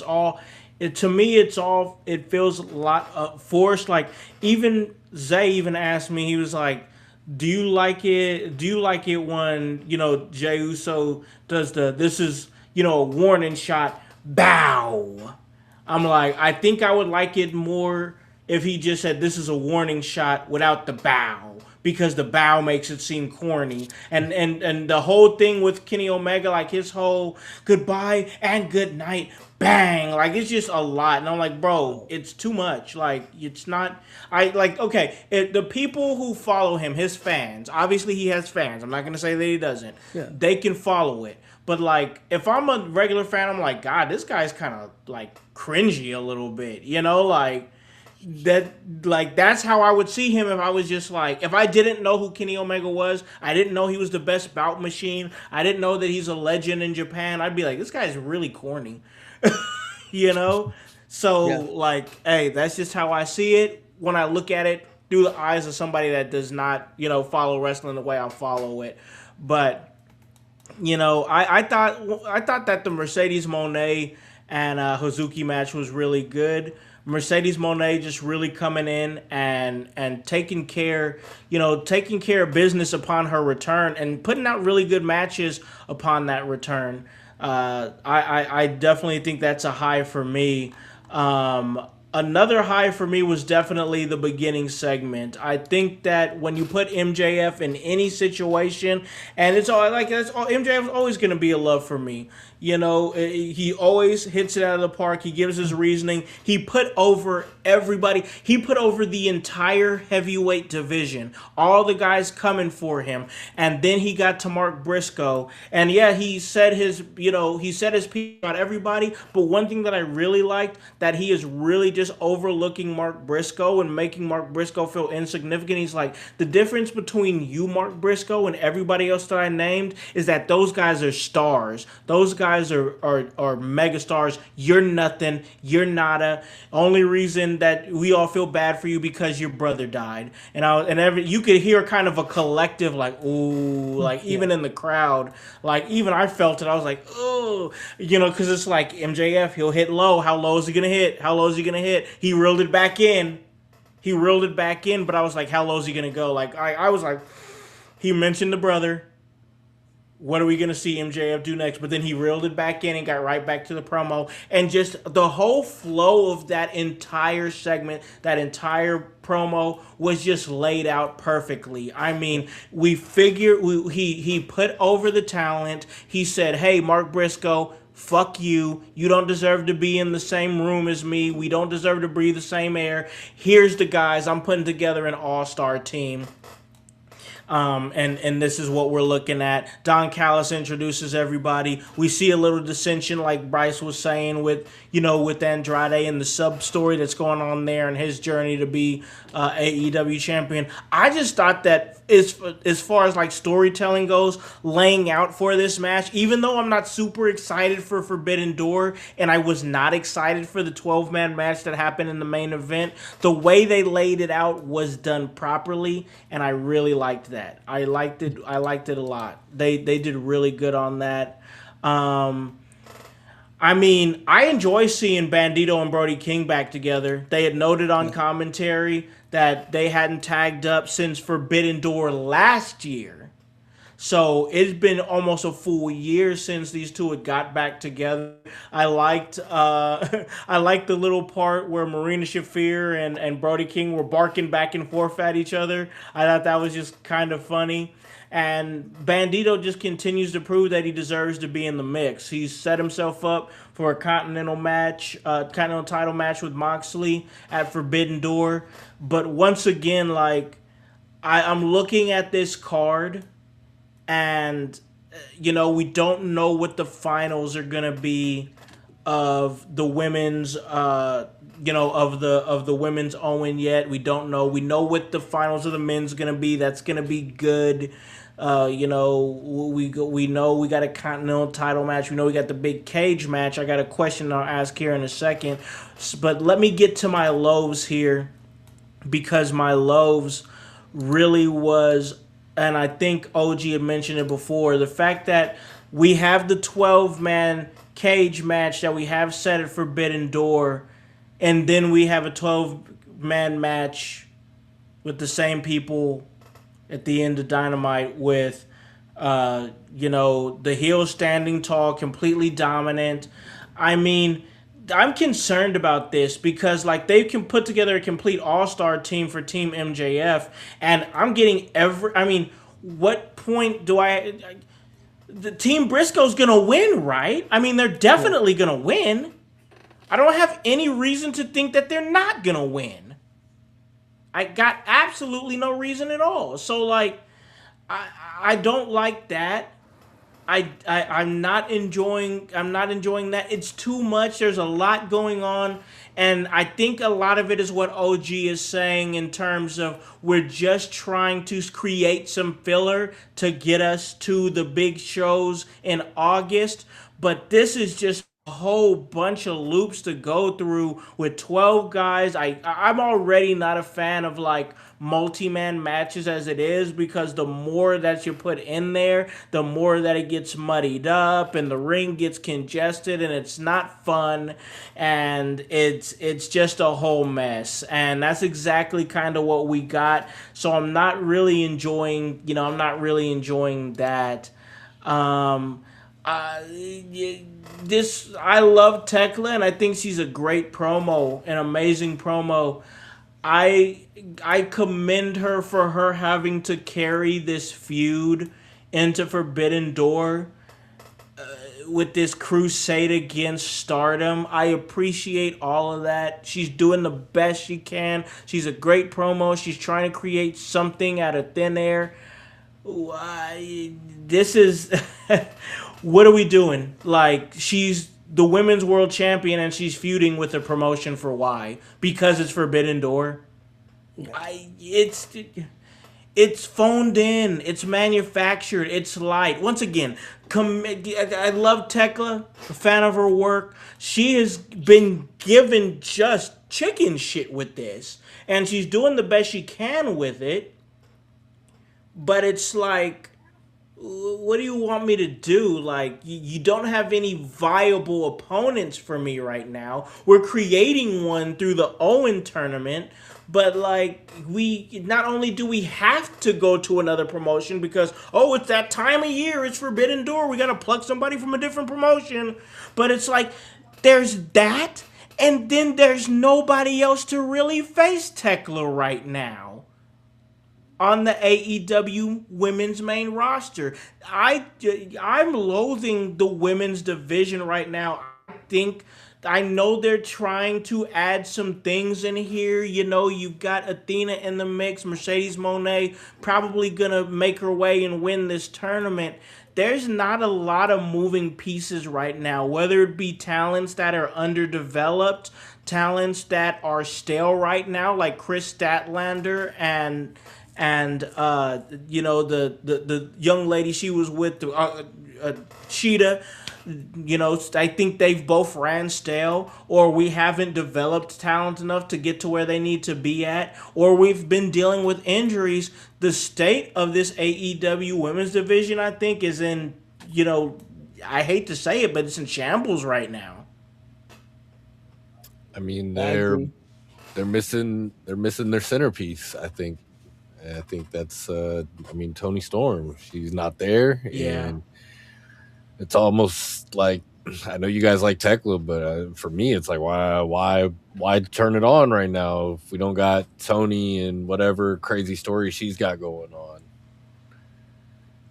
to me, it feels a lot forced. Like, even Zay even asked me, he was like, do you like it? Do you like it when, Jey Uso does this is, a warning shot, bow. I'm like, I think I would like it more if he just said this is a warning shot without the bow, because the bow makes it seem corny. And the whole thing with Kenny Omega, like his whole goodbye and good night, bang, like it's just a lot. And I'm like, bro, it's too much. Like, it's not. Okay, the people who follow him, his fans, obviously he has fans. I'm not gonna say that he doesn't. Yeah. They can follow it. But like, if I'm a regular fan, I'm like, God, this guy's kind of like cringy a little bit, you know, like. That's how I would see him if I was just like, if I didn't know who Kenny Omega was, I didn't know he was the best bout machine, I didn't know that he's a legend in Japan, I'd be like, this guy's really corny. You know? So, like, hey, that's just how I see it when I look at it through the eyes of somebody that does not, you know, follow wrestling the way I follow it. But, you know, I thought that the Mercedes Moné and Hazuki match was really good. Mercedes Moné just really coming in and taking care of business upon her return and putting out really good matches upon that return. I definitely think that's a high for me. Another high for me was definitely the beginning segment. I think that when you put MJF in any situation, and MJF is always going to be a love for me. You know, he always hits it out of the park. He gives his reasoning. He put over everybody. He put over the entire heavyweight division. All the guys coming for him. And then he got to Mark Briscoe. And yeah, he said his piece about everybody. But one thing that I really liked, that he is really just overlooking Mark Briscoe and making Mark Briscoe feel insignificant. He's like, the difference between you, Mark Briscoe, and everybody else that I named is that those guys are stars. Those guys are mega stars. You're nothing. You're nada. Only reason that we all feel bad for you because your brother died. You could hear kind of a collective like, ooh, like even in the crowd, like even I felt it. I was like, oh, you know, because it's like MJF, he'll hit low. How low is he gonna hit? How low is he gonna hit? He reeled it back in. But I was like, how low is he gonna go? Like I was like, he mentioned the brother. What are we going to see MJF do next? But then he reeled it back in and got right back to the promo. And just the whole flow of that entire segment, that entire promo was just laid out perfectly. I mean, he put over the talent. He said, hey, Mark Briscoe, fuck you. You don't deserve to be in the same room as me. We don't deserve to breathe the same air. Here's the guys. I'm putting together an all-star team. And this is what we're looking at. Don Callis introduces everybody. We see a little dissension, like Bryce was saying, with Andrade and the sub story that's going on there and his journey to be AEW champion. I just thought that as far as like storytelling goes, laying out for this match, even though I'm not super excited for Forbidden Door and I was not excited for the 12-man match that happened in the main event, the way they laid it out was done properly, and I really liked that. I liked it a lot. They did really good on that. I mean, I enjoy seeing Bandido and Brody King back together. They had noted on commentary that they hadn't tagged up since Forbidden Door last year. So it's been almost a full year since these two had got back together. I liked the little part where Marina Shafir and Brody King were barking back and forth at each other. I thought that was just kind of funny. And Bandido just continues to prove that he deserves to be in the mix. He's set himself up for a Continental title match with Moxley at Forbidden Door. But once again, like, I'm looking at this card, and we don't know what the finals are gonna be of the women's of the women's Owen yet. We don't know. We know what the finals of the men's gonna be. That's gonna be good. We know we got a Continental title match. We know we got the big cage match. I got a question I'll ask here in a second, but let me get to my lows here, because my lows really was, and I think OG had mentioned it before, the fact that we have the 12-man cage match that we have set at Forbidden Door, and then we have a 12-man match with the same people at the end of Dynamite with, the heel standing tall, completely dominant. I mean, I'm concerned about this because like they can put together a complete all-star team for Team MJF, and I'm getting what point do the Team Briscoe's gonna win, right? I mean, they're definitely gonna win. I don't have any reason to think that they're not gonna win. I got absolutely no reason at all. So like, I don't like that. I'm not enjoying that. It's too much. There's a lot going on, and I think a lot of it is what OG is saying in terms of we're just trying to create some filler to get us to the big shows in August, but this is just a whole bunch of loops to go through with 12 guys. I'm already not a fan of like multi-man matches as it is, because the more that you put in there, the more that it gets muddied up and the ring gets congested and it's not fun, and it's just a whole mess. And that's exactly kind of what we got. So I'm not really enjoying that. I love Tekla, and I think she's a great promo, an amazing promo. I commend her for her having to carry this feud into Forbidden Door with this crusade against Stardom. I appreciate all of that. She's doing the best she can. She's a great promo. She's trying to create something out of thin air. This is what are we doing? Like, she's the women's world champion and she's feuding with a promotion for why? Because it's Forbidden Door. It's phoned in. It's manufactured. It's light. Once again, I love Tekla, a fan of her work. She has been given just chicken shit with this, and she's doing the best she can with it. But it's like, what do you want me to do? Like, you don't have any viable opponents for me right now. We're creating one through the Owen tournament, but like, not only do we have to go to another promotion because, oh, it's that time of year, it's Forbidden Door, we gotta pluck somebody from a different promotion, but it's like, there's that, and then there's nobody else to really face Tekla right now on the AEW women's main roster. I'm loathing the women's division right now. I know they're trying to add some things in here. You know, you've got Athena in the mix. Mercedes Mone probably gonna make her way and win this tournament. There's not a lot of moving pieces right now, whether it be talents that are underdeveloped, talents that are stale right now, like Chris Statlander and you know, the young lady she was with, Sheeta. You know, I think they've both ran stale, or we haven't developed talent enough to get to where they need to be at, or we've been dealing with injuries. The state of this AEW women's division, I think, is in, you know, I hate to say it, but it's in shambles right now. I mean, they're missing their centerpiece, I think. I think that's Toni Storm. She's not there. Yeah. And it's almost like, I know you guys like Tekla, but for me, it's like, why turn it on right now if we don't got Toni and whatever crazy story she's got going on?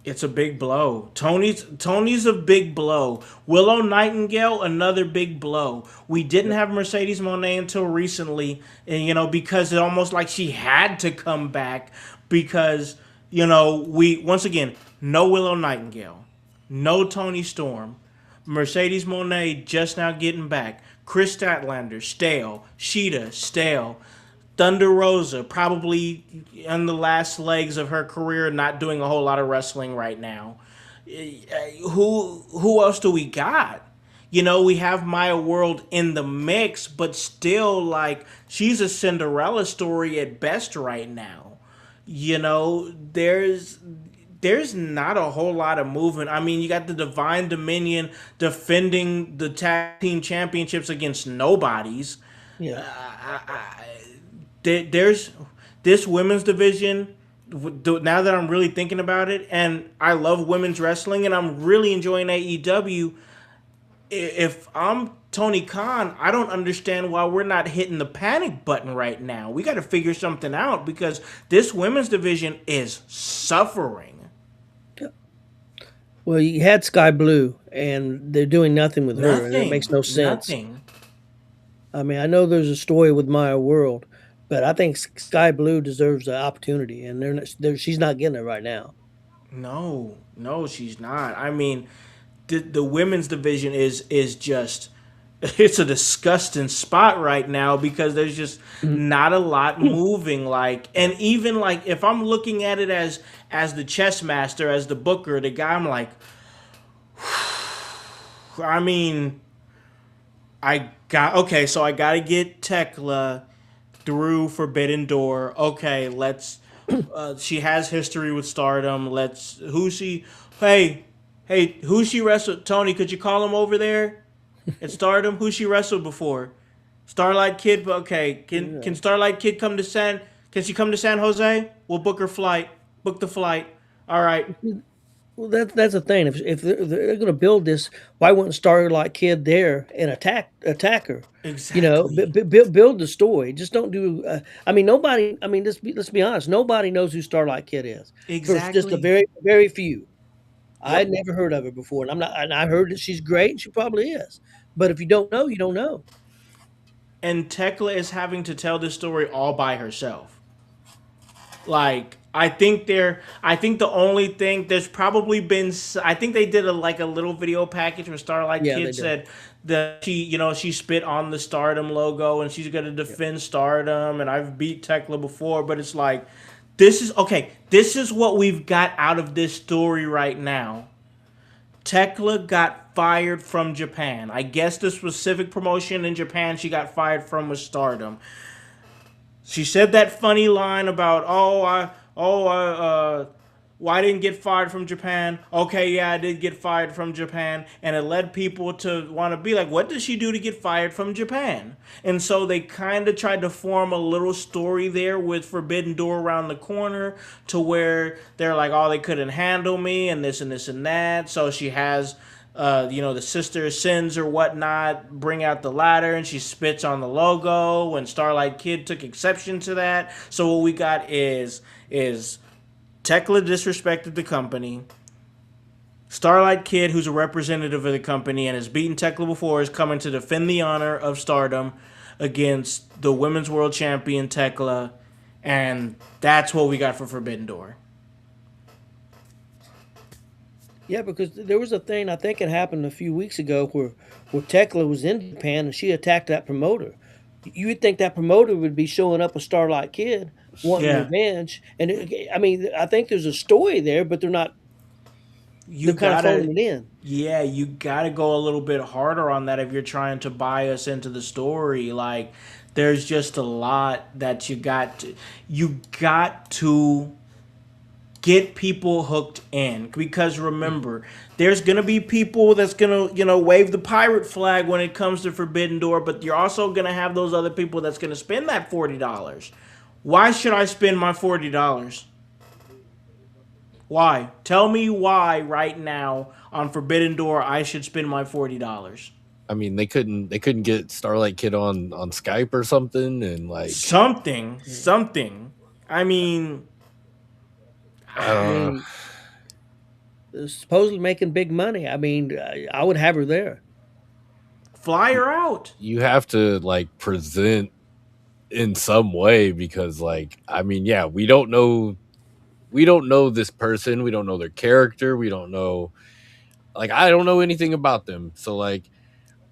It's a big blow. Tony's a big blow. Willow Nightingale, another big blow. We didn't have Mercedes Moné until recently, and you know, because it almost like she had to come back because, you know, once again, no Willow Nightingale, no Toni Storm, Mercedes Moné just now getting back, Chris Statlander stale, Sheeta stale. Thunder Rosa, probably in the last legs of her career, not doing a whole lot of wrestling right now. Who else do we got? You know, we have Maya World in the mix, but still, like, she's a Cinderella story at best right now. You know, there's not a whole lot of movement. I mean, you got the Divine Dominion defending the tag team championships against nobodies. Yeah. There's this women's division, now that I'm really thinking about it, and I love women's wrestling, and I'm really enjoying AEW. if I'm Tony Khan, I don't understand why we're not hitting the panic button right now. We got to figure something out because this women's division is suffering. Well, you had Sky Blue, and they're doing nothing with her, and it makes Nothing. no sense. Nothing. I mean, I know there's a story with Maya World, but I think Sky Blue deserves the opportunity, and she's not getting it right now. No, no, she's not. I mean, the women's division is just it's a disgusting spot right now because there's just not a lot moving. Like, and even like if I'm looking at it as the chess master, as the booker, the guy, I'm like, I mean, so I gotta get Tekla through Forbidden Door. Okay, let's. She has history with Stardom. Hey, who she wrestled? Tony, could you call him over there at Stardom? Who she wrestled before? Starlight Kid. Okay, can Starlight Kid come to San? Can she come to San Jose? We'll book her flight. Book the flight. All right. Well, that's the thing. If they're going to build this, why wouldn't Starlight Kid there and attack her? Exactly. Build the story. Just don't do. I mean, nobody. I mean, let's be honest. Nobody knows who Starlight Kid is. For just a Exactly. very few. I Yep. had never heard of her before, and I'm not. And I heard that she's great, and she probably is. But if you don't know, you don't know. And Tekla is having to tell this story all by herself. Like I think the only thing there's probably been I think they did a little video package where Starlight Yeah, they Kid did. said that she spit on the Stardom logo and she's gonna Yeah. defend Stardom and I've beat Tekla before, but it's like this is what we've got out of this story right now. Tekla got fired from Japan. I guess the specific promotion in Japan she got fired from was Stardom. She said that funny line about why I didn't get fired from Japan. Okay, yeah, I did get fired from Japan, and it led people to want to be like, what did she do to get fired from Japan? And so they kind of tried to form a little story there with Forbidden Door around the corner to where they're like, oh, they couldn't handle me and this and this and that. So she has the sister sins or whatnot, bring out the ladder, and she spits on the logo. And Starlight Kid took exception to that. So what we got is Tekla disrespected the company. Starlight Kid, who's a representative of the company and has beaten Tekla before, is coming to defend the honor of Stardom against the Women's World Champion Tekla, and that's what we got for Forbidden Door. Yeah, because there was a thing I think it happened a few weeks ago where Tekla was in Japan and she attacked that promoter. You would think that promoter would be showing up a Starlight Kid wanting Yeah, revenge, and I mean, I think there's a story there, but they're not. you They're kind of gotta phoning it in. Yeah, you gotta go a little bit harder on that if you're trying to buy us into the story. Like, there's just a lot that you got to get people hooked in because remember, there's gonna be people that's gonna wave the pirate flag when it comes to Forbidden Door, but you're also gonna have those other people that's gonna spend that $40. Why should I spend my $40? Why? Tell me why right now on Forbidden Door I should spend my $40. I mean, they couldn't get Starlight Kid on Skype or something, and like, Something. I mean, I uh, mean, they're supposedly making big money. I mean, I would have her there. fly her out. you have to like present in some way because, like, I mean, yeah, we don't know this person, we don't know their character, we don't know, like, I don't know anything about them, so like,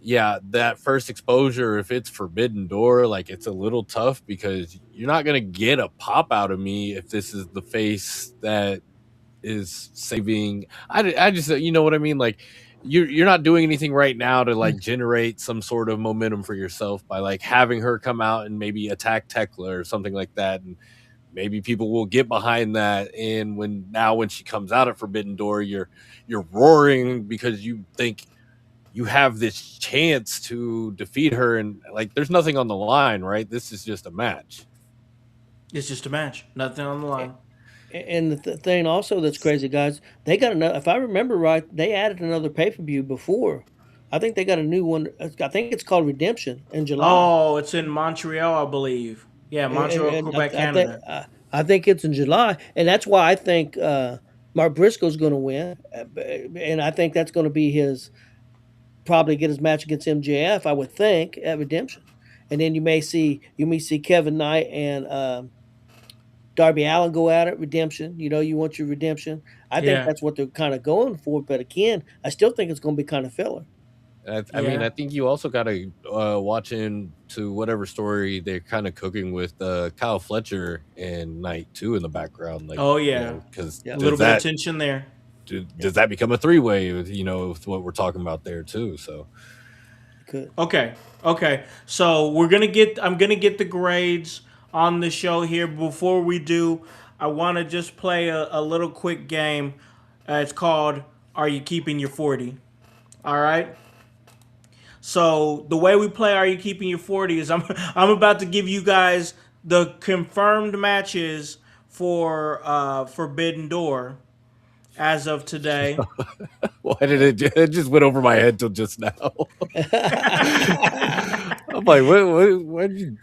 yeah, that first exposure, if it's Forbidden Door, like, it's a little tough because you're not gonna get a pop out of me if this is the face that is saving. I just, you know what I mean, like, you're not doing anything right now to like generate some sort of momentum for yourself by like having her come out and maybe attack Tekla or something like that, and maybe people will get behind that. And when she comes out at Forbidden Door, you're roaring because you think you have this chance to defeat her, and like, there's nothing on the line, right? This is just a match. It's just a match. Nothing on the line. And the thing also that's crazy, guys, they got another. If I remember right, they added another pay per view before I think they got a new one. I think it's called Redemption in July. Oh, it's in Montreal, I believe. Yeah, Montreal, And Quebec, I think Canada. I think it's in July, and that's why I think Mark Briscoe's going to win, and I think that's going to be his probably get his match against MJF. I would think at Redemption, and then you may see Kevin Knight and Darby Allin go at it. Redemption, you want your redemption. I think Yeah, that's what they're kind of going for, but again, I still think it's going to be kind of filler. I mean, yeah. I think you also got to watch into whatever story they're kind of cooking with Kyle Fletcher and Knight too in the background, like Oh, yeah. because Yeah. A little bit of tension there. does that become a three-way? With what we're talking about there too. So Could. Okay. Okay. So I'm gonna get the grades on the show here. Before we do, I wanna just play a little quick game. It's called Are You Keeping Your 40? Alright? So the way we play Are You Keeping Your 40 is I'm about to give you guys the confirmed matches for Forbidden Door as of today. why did it just went over my head till just now? I'm like,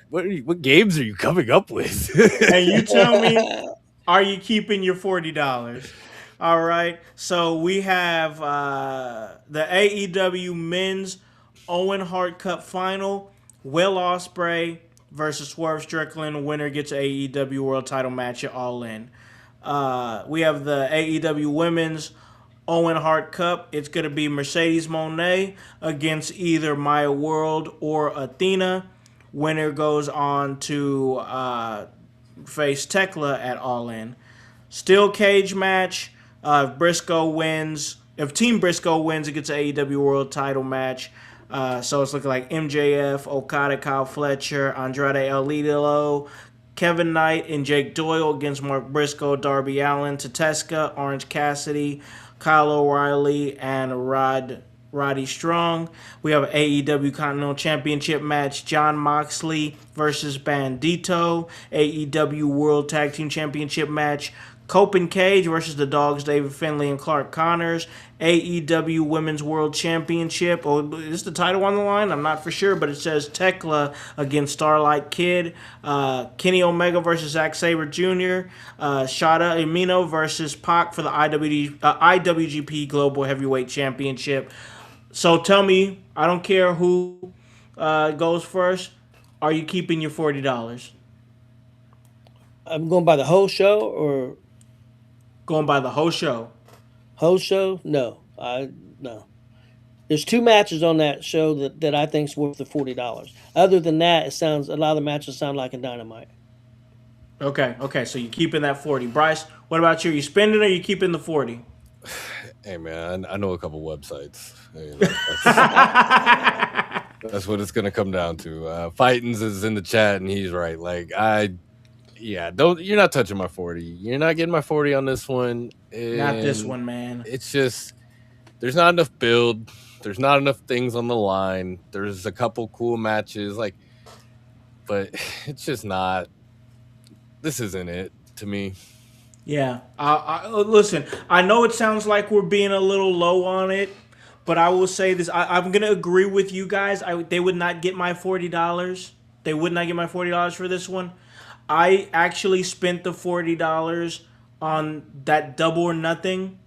what games are you coming up with? And you tell me, are you keeping your $40? All right. So we have the AEW Men's Owen Hart Cup Final. Will Ospreay versus Swerve Strickland. Winner gets AEW World Title match at All In. We have the AEW Women's Owen Hart Cup. It's going to be Mercedes Mone against either Maya World or Athena. Winner goes on to face Tekla at All In. Steel cage match. If Team Briscoe wins, it gets an AEW World Title match. So it's looking like MJF, Okada, Kyle Fletcher, Andrade El Idolo, Kevin Knight, and Jake Doyle against Mark Briscoe, Darby Allin, Tateska, Orange Cassidy, Kyle O'Reilly, and Roddy Strong. We have an AEW Continental Championship match. Jon Moxley versus Bandido. AEW World Tag Team Championship match. Cope and Cage versus the Dogs, David Finlay and Clark Connors. AEW Women's World Championship. Oh, is the title on the line? I'm not for sure, but it says Tekla against Starlight Kid. Kenny Omega versus Zack Sabre Jr. Shada Umino versus Pac for the IWGP Global Heavyweight Championship. So tell me, I don't care who goes first. Are you keeping your $40? I'm going by the whole show or Going by the whole show. whole show. No. There's two matches on that show that I think's worth the $40. Other than that, a lot of the matches sound like a Dynamite. Okay. So you're keeping that 40. Bryce, what about you? Are you spending or are you keeping the 40? Hey man, I know a couple websites. That's what it's gonna come down to. Fightins is in the chat and he's right. Like you're not touching my 40. You're not getting my 40 on this one. Not this one, man. It's just there's not enough build. There's not enough things on the line. There's a couple cool matches, but it's just not. This isn't it to me. Yeah. Listen, I know it sounds like we're being a little low on it, but I will say this. I'm going to agree with you guys. They would not get my $40. They would not get my $40 for this one. I actually spent the $40 on that Double or Nothing,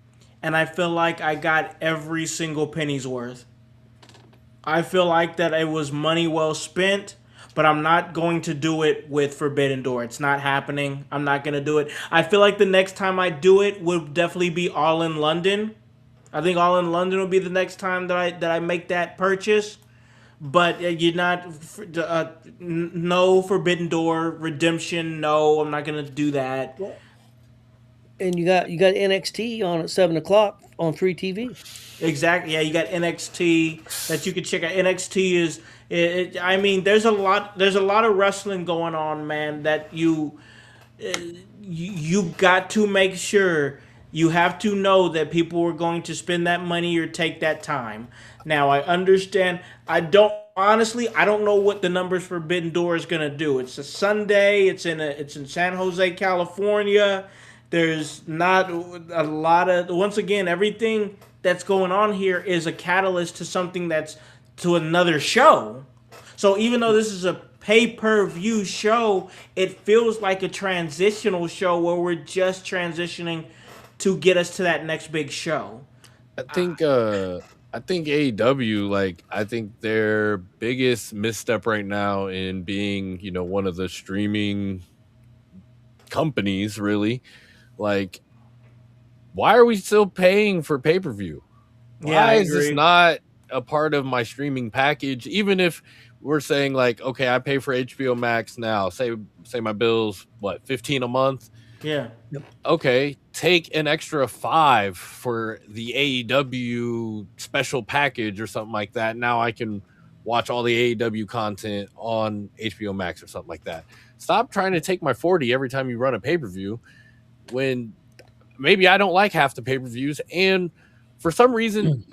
and I feel like I got every single penny's worth. I feel like that it was money well spent, but I'm not going to do it with Forbidden Door. It's not happening. I'm not going to do it. I feel like the next time I do it would definitely be All in London. I think All in London will be the next time that I make that purchase. But you're not no Forbidden Door Redemption. No, I'm not going to do that. And you got NXT on at 7:00 on free TV. Exactly. Yeah, you got NXT that you can check out. NXT is, I mean, there's a lot of wrestling going on, man. That you got to make sure you have to know that people are going to spend that money or take that time. Now, I understand. I don't know what the numbers for Forbidden Door is going to do. It's a Sunday. It's in San Jose, California. There's not a lot of, once again, everything that's going on here is a catalyst to something that's to another show. So even though this is a pay-per-view show, it feels like a transitional show where we're just transitioning to get us to that next big show. I think AEW, like, I think their biggest misstep right now in being, you know, one of the streaming companies, really, like, why are we still paying for pay-per-view? Yeah, I Why is this agree. not a part of my streaming package? Even if we're saying like, okay, I pay for HBO Max now. Say my bill's what, $15 a month? Yeah. Okay, take an extra $5 for the AEW special package or something like that. Now I can watch all the AEW content on HBO Max or something like that. Stop trying to take my 40 every time you run a pay-per-view when maybe I don't like half the pay-per-views, and for some reason,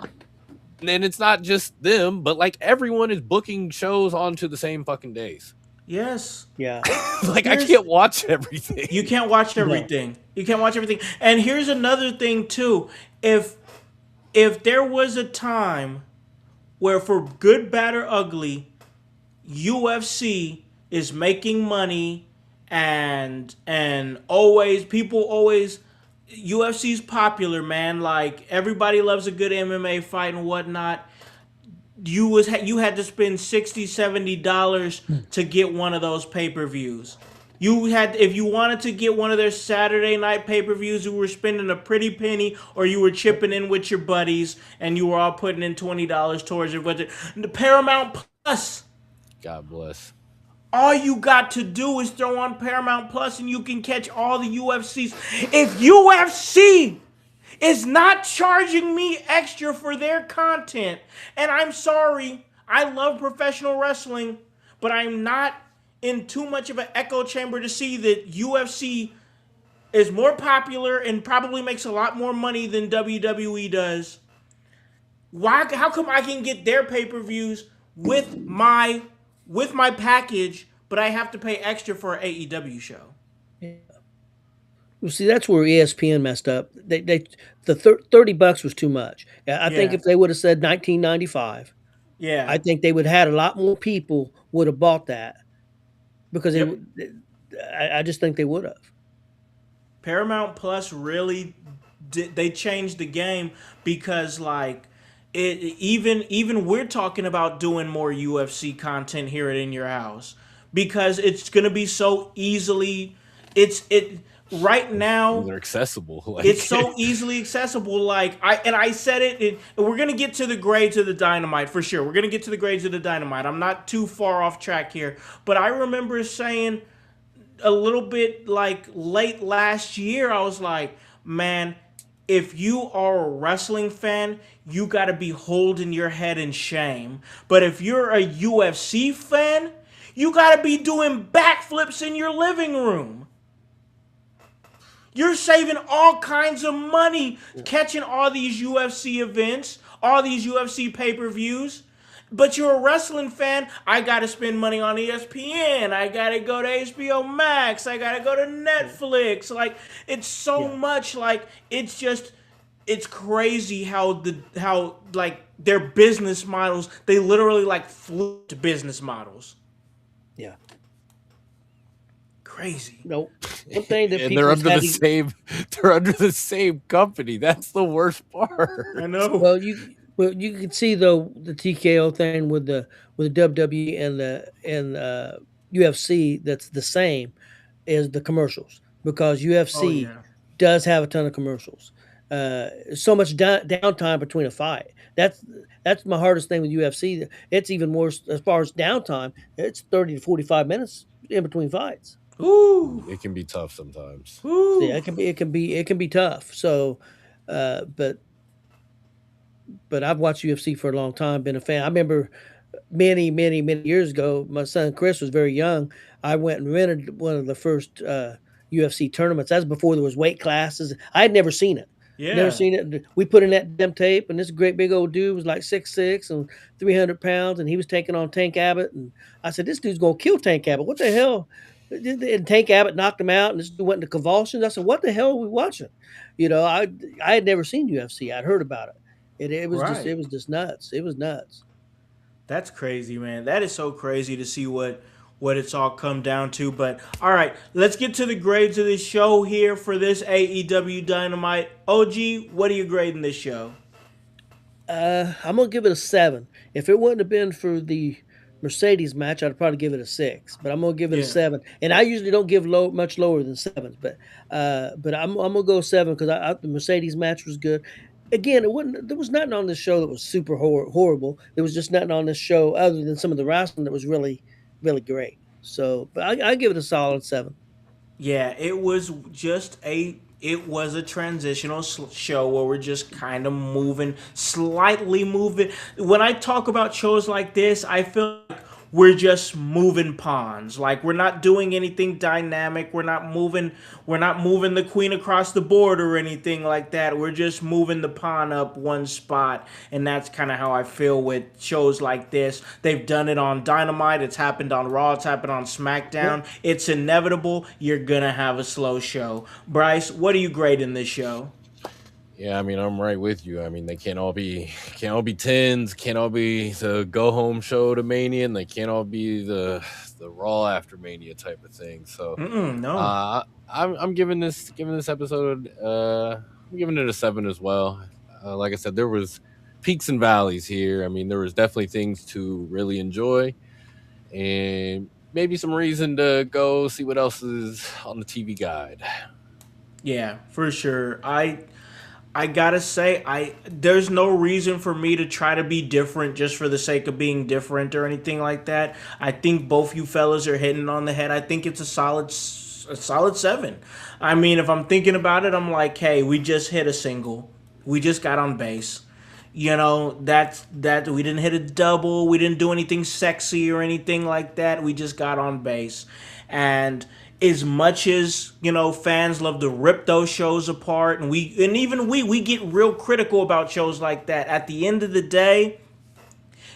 and it's not just them, but like everyone is booking shows onto the same fucking days. Yes. Yeah. Like I can't watch everything. You can't watch everything. No. You can't watch everything. And here's another thing too. If there was a time where for good, bad, or ugly, UFC is making money and always people always UFC's popular, man. Like everybody loves a good MMA fight and whatnot. You had to spend $60-$70 to get one of those pay-per-views. You had, if you wanted to get one of their Saturday night pay-per-views, you were spending a pretty penny, or you were chipping in with your buddies, and you were all putting in $20 towards your budget. The Paramount Plus. God bless. All you got to do is throw on Paramount Plus, and you can catch all the UFCs. If UFC is not charging me extra for their content, and I'm sorry, I love professional wrestling, but I'm not in too much of an echo chamber to see that UFC is more popular and probably makes a lot more money than WWE does. How come I can get their pay-per-views with my package, but I have to pay extra for an AEW show? Yeah. Well, see, that's where ESPN messed up. The $30 was too much. I think if they would have said $19.95, I think they would have had a lot more people would have bought that because I just think they would have. Paramount Plus really they changed the game because like even we're talking about doing more UFC content here at In Your House because it's gonna be so easily right now they're accessible. Like. It's so easily accessible. Like I said it. We're gonna get to the grades of the Dynamite for sure. We're gonna get to the grades of the Dynamite. I'm not too far off track here, but I remember saying a little bit like late last year, I was like, man, if you are a wrestling fan, you got to be holding your head in shame. But if you're a UFC fan, you got to be doing backflips in your living room. You're saving all kinds of money catching all these UFC events, all these UFC pay-per-views. But you're a wrestling fan, I got to spend money on ESPN. I got to go to HBO Max. I got to go to Netflix. Like, it's so much. Like, it's crazy how like their business models, they literally like flipped business models. Yeah. Crazy. Nope. One thing that and they're under the same company. That's the worst part. I know. Well, you can see though the TKO thing with the WWE and the UFC that's the same is the commercials because UFC does have a ton of commercials. So much downtime between a fight. That's my hardest thing with UFC. It's even worse as far as downtime. It's 30 to 45 minutes in between fights. Ooh. It can be tough sometimes. Ooh. Yeah, it can be tough. So, but I've watched UFC for a long time, been a fan. I remember many years ago, my son Chris was very young. I went and rented one of the first UFC tournaments. That's before there was weight classes. I had never seen it. Yeah. Never seen it. We put in that damn tape, and this great big old dude was like 6'6" and 300 pounds, and he was taking on Tank Abbott. And I said, this dude's going to kill Tank Abbott. What the hell? And Tank Abbott knocked him out, and this dude went into convulsions. I said, what the hell are we watching? You know, I had never seen UFC. I'd heard about it. It was just Right. nuts. It was nuts. That's crazy, man. That is so crazy to see what it's all come down to. But all right, let's get to the grades of this show here for this AEW Dynamite. OG, what are you grading this show? I'm gonna give it a 7. If it wouldn't have been for the Mercedes match, I'd probably give it a 6. But I'm gonna give it a Yeah. 7. And I usually don't give much lower than 7s, but I'm gonna go 7 because the Mercedes match was good. Again, there was nothing on this show that was super horrible. There was just nothing on this show other than some of the wrestling that was really really great. So, but I give it a solid 7. Yeah, it was a transitional show where we're just kind of slightly moving. When I talk about shows like this, I feel like we're just moving pawns. Like we're not doing anything dynamic. We're not moving the queen across the board or anything like that. We're just moving the pawn up one spot. And that's kind of how I feel with shows like this. They've done it on Dynamite. It's happened on Raw. It's happened on SmackDown. Yep. It's inevitable. You're going to have a slow show. Bryce, what are you grading this show? Yeah, I mean, I'm right with you. I mean, they can't all be tens, can't all be the go home show to Mania, and they can't all be the Raw after Mania type of thing. So, No. I'm giving this episode, I'm giving it a 7 as well. Like I said, there was peaks and valleys here. I mean, there was definitely things to really enjoy, and maybe some reason to go see what else is on the TV guide. Yeah, for sure. I gotta say, there's no reason for me to try to be different just for the sake of being different or anything like that. I think both you fellas are hitting on the head. I think it's a solid 7. I mean, if I'm thinking about it, I'm like, hey, we just hit a single. We just got on base. That we didn't hit a double. We didn't do anything sexy or anything like that. We just got on base. And as much as fans love to rip those shows apart, and even we get real critical about shows like that. At the end of the day,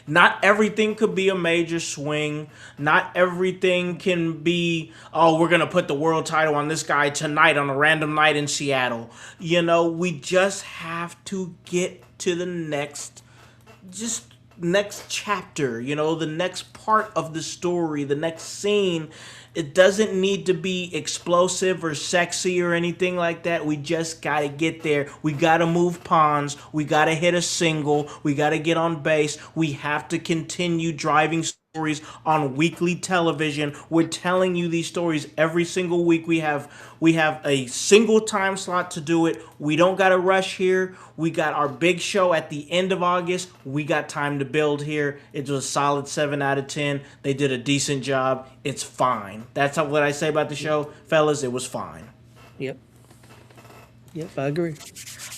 not everything could be a major swing. Not everything can be, oh, we're going to put the world title on this guy tonight on a random night in Seattle. We just have to get to the next chapter, the next part of the story, the next scene. It doesn't need to be explosive or sexy or anything like that. We just got to get there. We got to move pawns. We got to hit a single. We got to get on base. We have to continue driving stories on weekly television. We're telling you these stories every single week. We have a single time slot to do it. We don't got to rush here. We got our big show at the end of August. We got time to build here. It was a solid 7 out of 10. They did a decent job. It's fine. That's what I say about the show, fellas. It was fine. Yep, I agree.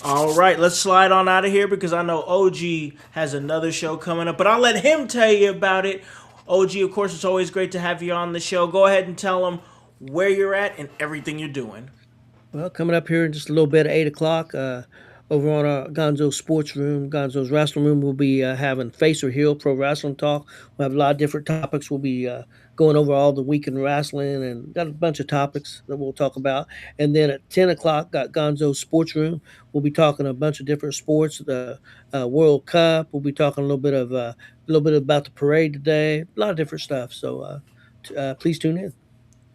All right, let's slide on out of here because I know OG has another show coming up, but I'll let him tell you about it. OG, of course, it's always great to have you on the show. Go ahead and tell them where you're at and everything you're doing. Well, coming up here in just a little bit at 8 o'clock, over on our Gonzo's Sports Room, Gonzo's Wrestling Room, we'll be having Face or Heel Pro Wrestling Talk. We'll have a lot of different topics. We'll be going over all the week in wrestling and got a bunch of topics that we'll talk about. And then at 10 o'clock, got Gonzo's Sports Room. We'll be talking a bunch of different sports, the World Cup. We'll be talking a little bit about the parade today, a lot of different stuff. So please tune in.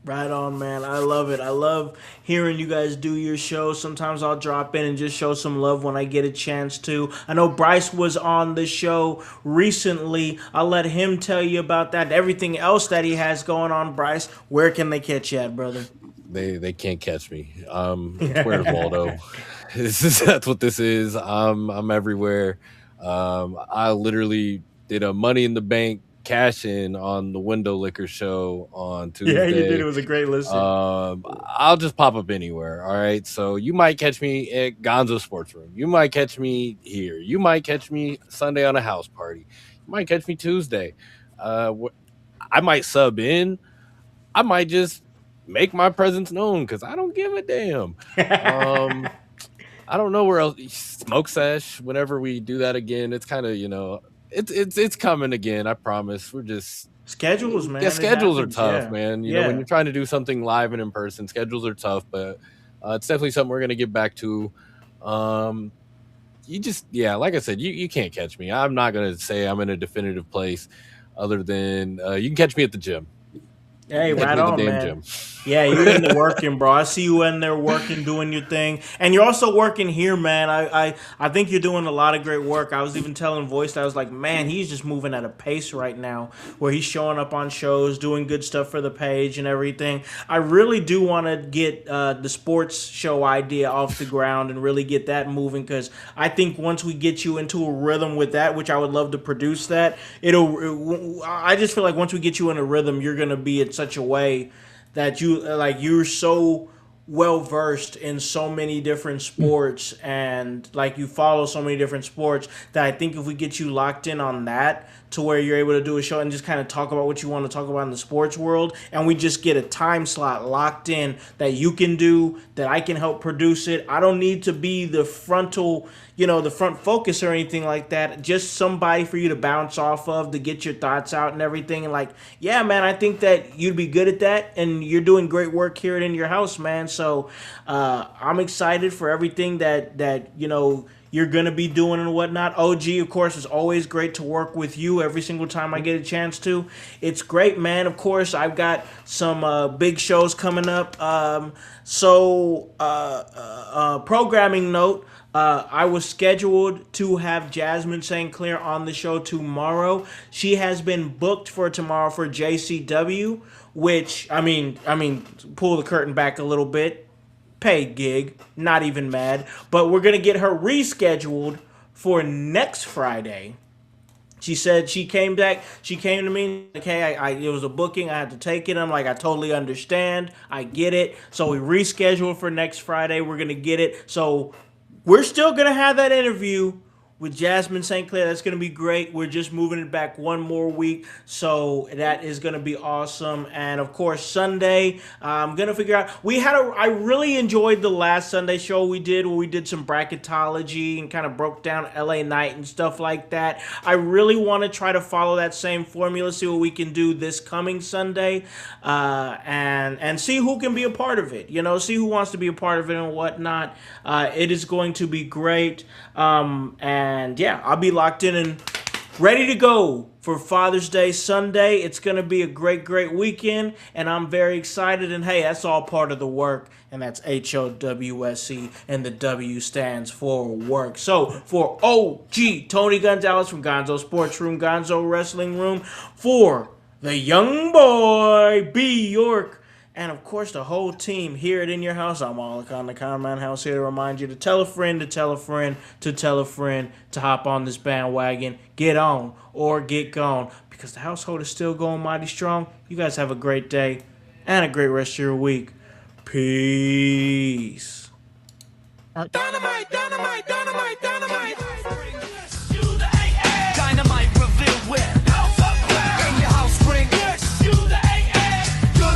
Right on, man. I love it. I love hearing you guys do your show. Sometimes I'll drop in and just show some love when I get a chance to. I know Bryce was on the show recently. I'll let him tell you about that. Everything else that he has going on, Bryce, where can they catch you at, brother? They can't catch me. Where's Waldo? That's what this is. I'm everywhere. I literally did a Money in the Bank cash in on the Window Liquor show on Tuesday. Yeah, you did. It was a great listen. I'll just pop up anywhere. All right. So you might catch me at Gonzo Sports Room. You might catch me here. You might catch me Sunday on a house party. You might catch me Tuesday. I might sub in. I might just make my presence known because I don't give a damn. I don't know where else. Smoke Sesh. Whenever we do that again, it's kind of it's coming again. I promise. We're just schedules, man. Yeah, schedules are tough, man. You know, when you're trying to do something live and in person, schedules are tough. But it's definitely something we're gonna get back to. you just, yeah, like I said, you can't catch me. I'm not gonna say I'm in a definitive place, other than you can catch me at the gym. Hey, Catch right me at the on, damn man. gym. Yeah, you're in the working, bro. I see you in there working, doing your thing, and you're also working here, man. I think you're doing a lot of great work. I was even telling Voice that I was like, man, he's just moving at a pace right now, where he's showing up on shows, doing good stuff for the page and everything. I really do want to get the sports show idea off the ground and really get that moving, because I think once we get you into a rhythm with that, which I would love to produce that, I just feel like once we get you in a rhythm, you're gonna be in such a way that you're so well versed in so many different sports, and like you follow so many different sports, that I think if we get you locked in on that to where you're able to do a show and just kind of talk about what you want to talk about in the sports world, and we just get a time slot locked in that you can do, that I can help produce it. I don't need to be the the front focus or anything like that. Just somebody for you to bounce off of, to get your thoughts out and everything. And like, yeah, man, I think that you'd be good at that, and you're doing great work here in your house, man. So I'm excited for everything that you're gonna be doing and whatnot. OG, of course, it's always great to work with you every single time I get a chance to. It's great, man. Of course, I've got some big shows coming up. Programming note. I was scheduled to have Jasmine St. Clair on the show tomorrow. She has been booked for tomorrow for JCW, which, I mean, pull the curtain back a little bit. Paid gig, not even mad. But we're going to get her rescheduled for next Friday. She said she came back. She came to me like, hey, it was a booking. I had to take it. I'm like, I totally understand. I get it. So we rescheduled for next Friday. We're going to get it. So we're still going to have that interview with Jasmine St. Clair. That's going to be great. We're just moving it back one more week. So that is going to be awesome. And of course, Sunday, I'm going to figure out. I really enjoyed the last Sunday show we did, where we did some bracketology and kind of broke down LA Knight and stuff like that. I really want to try to follow that same formula, see what we can do this coming Sunday, and see who can be a part of it. See who wants to be a part of it and whatnot. It is going to be great. And yeah, I'll be locked in and ready to go for Father's Day Sunday. It's going to be a great, great weekend, and I'm very excited. And hey, that's all part of the work, and that's HOWSE, and the W stands for work. So for OG Tony Gonzalez from Gonzo Sports Room, Gonzo Wrestling Room, for the young boy B York, and of course the whole team here at In Your House, I'm Alakon the Conman House, here to remind you to tell a friend to tell a friend to tell a friend to hop on this bandwagon, get on or get gone, because the household is still going mighty strong. You guys have a great day and a great rest of your week. Peace. Dynamite, dynamite, dynamite, dynamite.